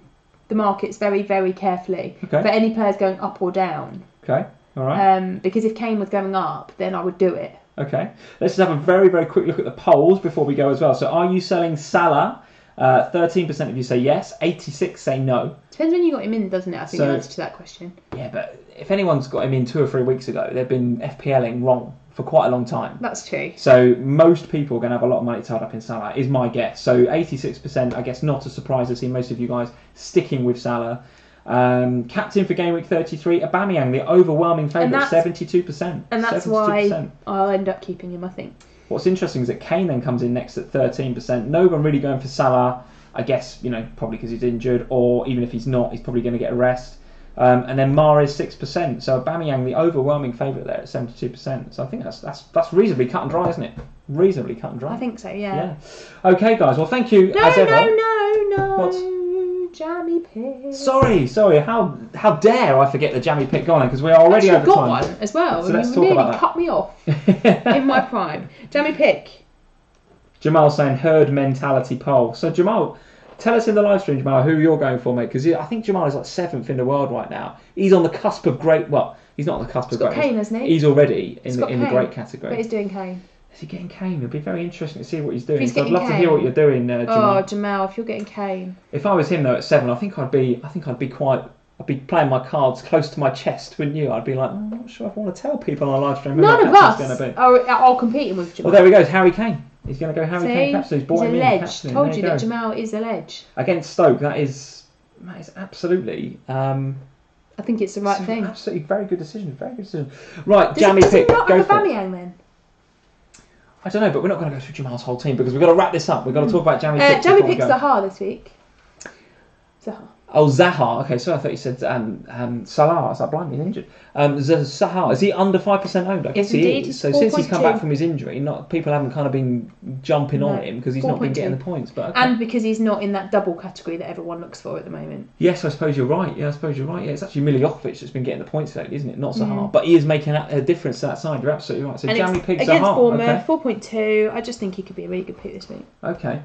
S2: markets very, very carefully for any players going up or down.
S1: Okay, all right.
S2: Because if Kane was going up, then I would do it.
S1: Okay, let's just have a very, very quick look at the polls before we go as well. So are you selling Salah 13% of you say yes, 86% say no.
S2: Depends when you got him in, doesn't it? I think the answer to that question.
S1: Yeah, but if anyone's got him in 2 or 3 weeks ago, they've been FPLing wrong for quite a long time.
S2: That's true.
S1: So most people are going to have a lot of money tied up in Salah, is my guess. So 86%, I guess not a surprise to see most of you guys sticking with Salah. Captain for gameweek 33, Aubameyang, the overwhelming favourite, 72%.
S2: And that's 72%. Why I'll end up keeping him, I think.
S1: What's interesting is that Kane then comes in next at 13%. No one really going for Salah, I guess, probably because he's injured, or even if he's not, he's probably going to get a rest. And then Mahrez 6%. So Aubameyang, the overwhelming favourite there at 72%. So I think that's reasonably cut and dry, isn't it? Reasonably cut and dry.
S2: I think so, yeah.
S1: Okay, guys. Well, thank you as ever.
S2: No.
S1: What?
S2: Jammy pick.
S1: Sorry. How dare I forget the jammy pick? Go on, because we're already over time.
S2: I've got one as well.
S1: So let's
S2: you
S1: talk
S2: nearly
S1: about that.
S2: cut me off in my prime. Jammy pick.
S1: Jamal saying herd mentality poll. So Jamal, tell us in the live stream, Jamal, who you're going for, mate, because I think Jamal is like 7th in the world right now. He's on the cusp of great. Well, he's not on the cusp of great.
S2: Kane, hasn't he?
S1: He's already in the great category.
S2: But he's doing Kane.
S1: Is he getting Kane? It'll be very interesting to see what he's doing.
S2: I'd
S1: love to hear what you're doing, Jamal.
S2: Oh, Jamal, if you're getting Kane.
S1: If I was him though at 7, I think I'd be playing my cards close to my chest, wouldn't you? I'd be like, I'm not sure if I want to tell people on a live stream.
S2: None of us are competing with Jamal.
S1: Well, there we go. Harry Kane. He's going to go Harry Kane captain. He's brought him in.
S2: He's a ledge. Told you that Jamal is a ledge.
S1: Against Stoke, that is absolutely.
S2: I think it's the right thing.
S1: Absolutely, very good decision. Very good decision. Right,
S2: jammy
S1: pick.
S2: Go for Aubameyang then.
S1: I don't know, but we're not going to go through Jamal's whole team because we've got to wrap this up. We've got to talk about Jammy pick.
S2: Jammy pick's Zaha this week. Zaha.
S1: Oh, Zaha. Okay, so I thought you said Salah. I was like, blimey, he's injured. Zaha, is he under 5% owned? I guess he is. So since he's come back from his injury, people haven't kind of been jumping on him because he's not been getting the points. But okay.
S2: And because he's not in that double category that everyone looks for at the moment.
S1: Yes, I suppose you're right. Yeah, it's actually Miljovic that's been getting the points lately, isn't it? Not Zaha. But he is making a difference to that side. You're absolutely right. So Jammy pick Zaha.
S2: Against Bournemouth, 4.2. I just think he could be a really good pick this week.
S1: Okay.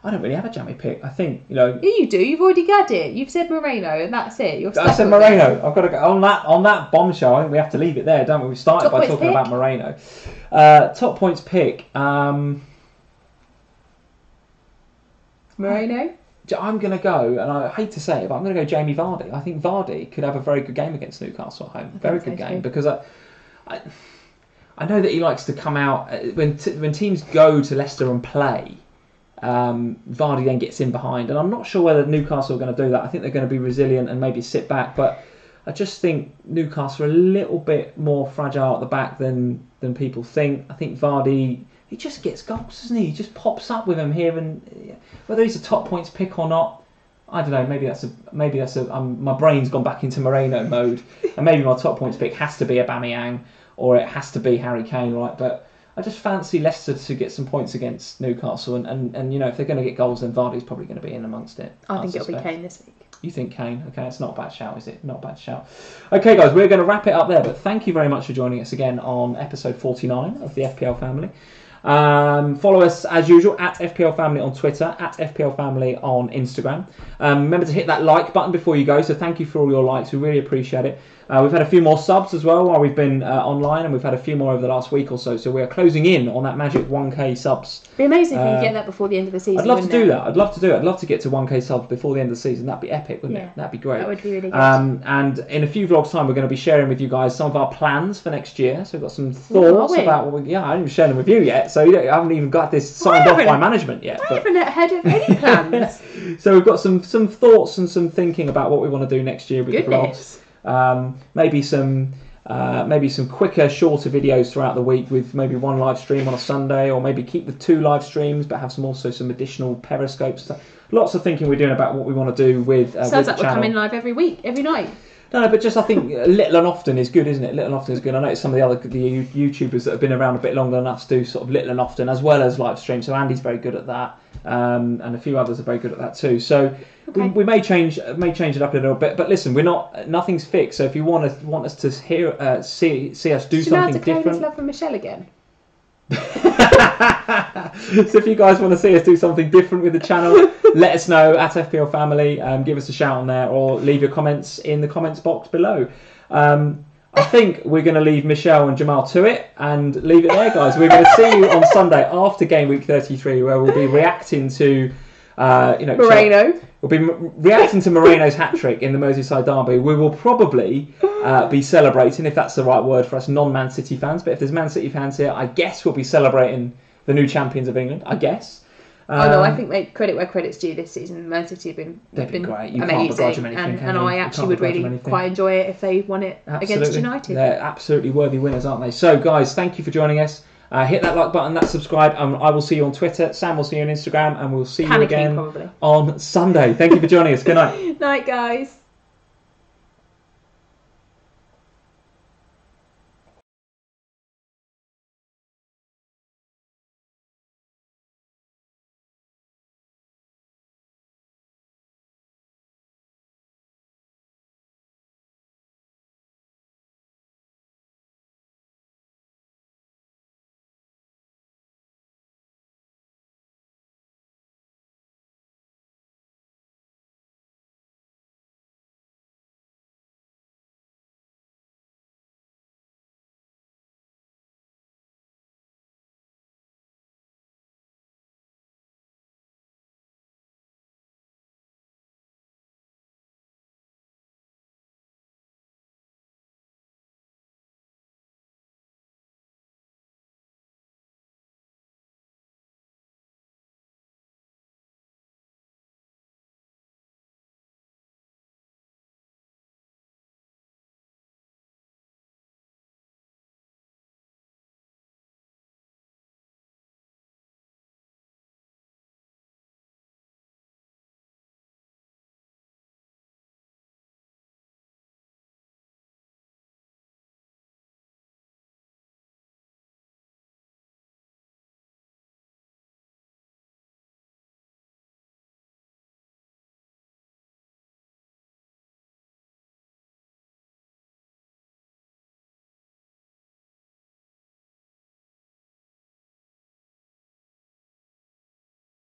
S1: I don't really have a jammy pick. I think, Yeah,
S2: you do. You've already got it. You've said Moreno, and that's it.
S1: I said Moreno. I've got to go on that bombshell. I think we have to leave it there, don't we? We started by talking about Moreno. Top points pick.
S2: Moreno.
S1: I'm going to go, and I hate to say it, but I'm going to go Jamie Vardy. I think Vardy could have a very good game against Newcastle at home. Very good game because I know that he likes to come out when teams go to Leicester and play. Vardy then gets in behind, and I'm not sure whether Newcastle are going to do that. I think they're going to be resilient and maybe sit back, but I just think Newcastle are a little bit more fragile at the back than people think. I think Vardy, he just gets goals, doesn't he? He just pops up with them here, and whether he's a top points pick or not, I don't know. Maybe that's a my brain's gone back into Moreno mode, and maybe my top points pick has to be Aubameyang or it has to be Harry Kane, right? But I just fancy Leicester to get some points against Newcastle, and if they're going to get goals, then Vardy's probably going to be in amongst it.
S2: I think it'll be Kane this week.
S1: You think Kane? Okay, it's not a bad shout, is it? Not a bad shout. Okay, guys, we're going to wrap it up there, but thank you very much for joining us again on episode 49 of the FPL Family. Follow us as usual at FPL Family on Twitter, at FPL Family on Instagram. Remember to hit that like button before you go, so thank you for all your likes, we really appreciate it. We've had a few more subs as well while we've been online, and we've had a few more over the last week or so we are closing in on that magic 1k subs.
S2: It'd be amazing if we get that before the end of the season.
S1: I'd love to do that. I'd love to get to 1k subs before the end of the season. That'd be epic, wouldn't it? That'd be great.
S2: That would be really good.
S1: And in a few vlogs time, we're going to be sharing with you guys some of our plans for next year. So we've got some thoughts about what I haven't even shared them with you yet, so I haven't even got this signed off by management yet.
S2: I haven't heard of any plans.
S1: So we've got some thoughts and some thinking about what we want to do next year with the vlogs. Maybe some quicker, shorter videos throughout the week with maybe one live stream on a Sunday, or maybe keep the 2 live streams but have some additional periscopes. Lots of thinking we're doing about what we want to do with
S2: Sounds like
S1: we're
S2: coming live every night.
S1: No, but just I think little and often is good, isn't it? Little and often is good. I know some of the YouTubers that have been around a bit longer than us do sort of little and often as well as live stream. So Andy's very good at that, and a few others are very good at that too. So we may change it up a little bit. But listen, nothing's fixed. So if you want us to see us do something different,
S2: his love for Michelle again.
S1: So if you guys want to see us do something different with the channel, let us know at FPL Family. Give us a shout on there, or leave your comments in the comments box below. I think we're going to leave Michelle and Jamal to it and leave it there, guys. We're going to see you on Sunday after game week 33, where we'll be reacting to,
S2: Moreno.
S1: We'll be reacting to Moreno's hat-trick in the Merseyside derby. We will probably be celebrating, if that's the right word for us non-Man City fans. But if there's Man City fans here, I guess we'll be celebrating the new champions of England. I guess.
S2: I think credit where credit's due this season. Man City have been
S1: great. You
S2: amazing,
S1: can't begrudge them anything,
S2: and I actually would really quite enjoy it if they won it against United.
S1: They're absolutely worthy winners, aren't they? So, guys, thank you for joining us. Hit that like button, that subscribe, and I will see you on Twitter. Sam will see you on Instagram, and we'll see you again on Sunday. Thank you for joining us. Good night.
S2: Night, guys.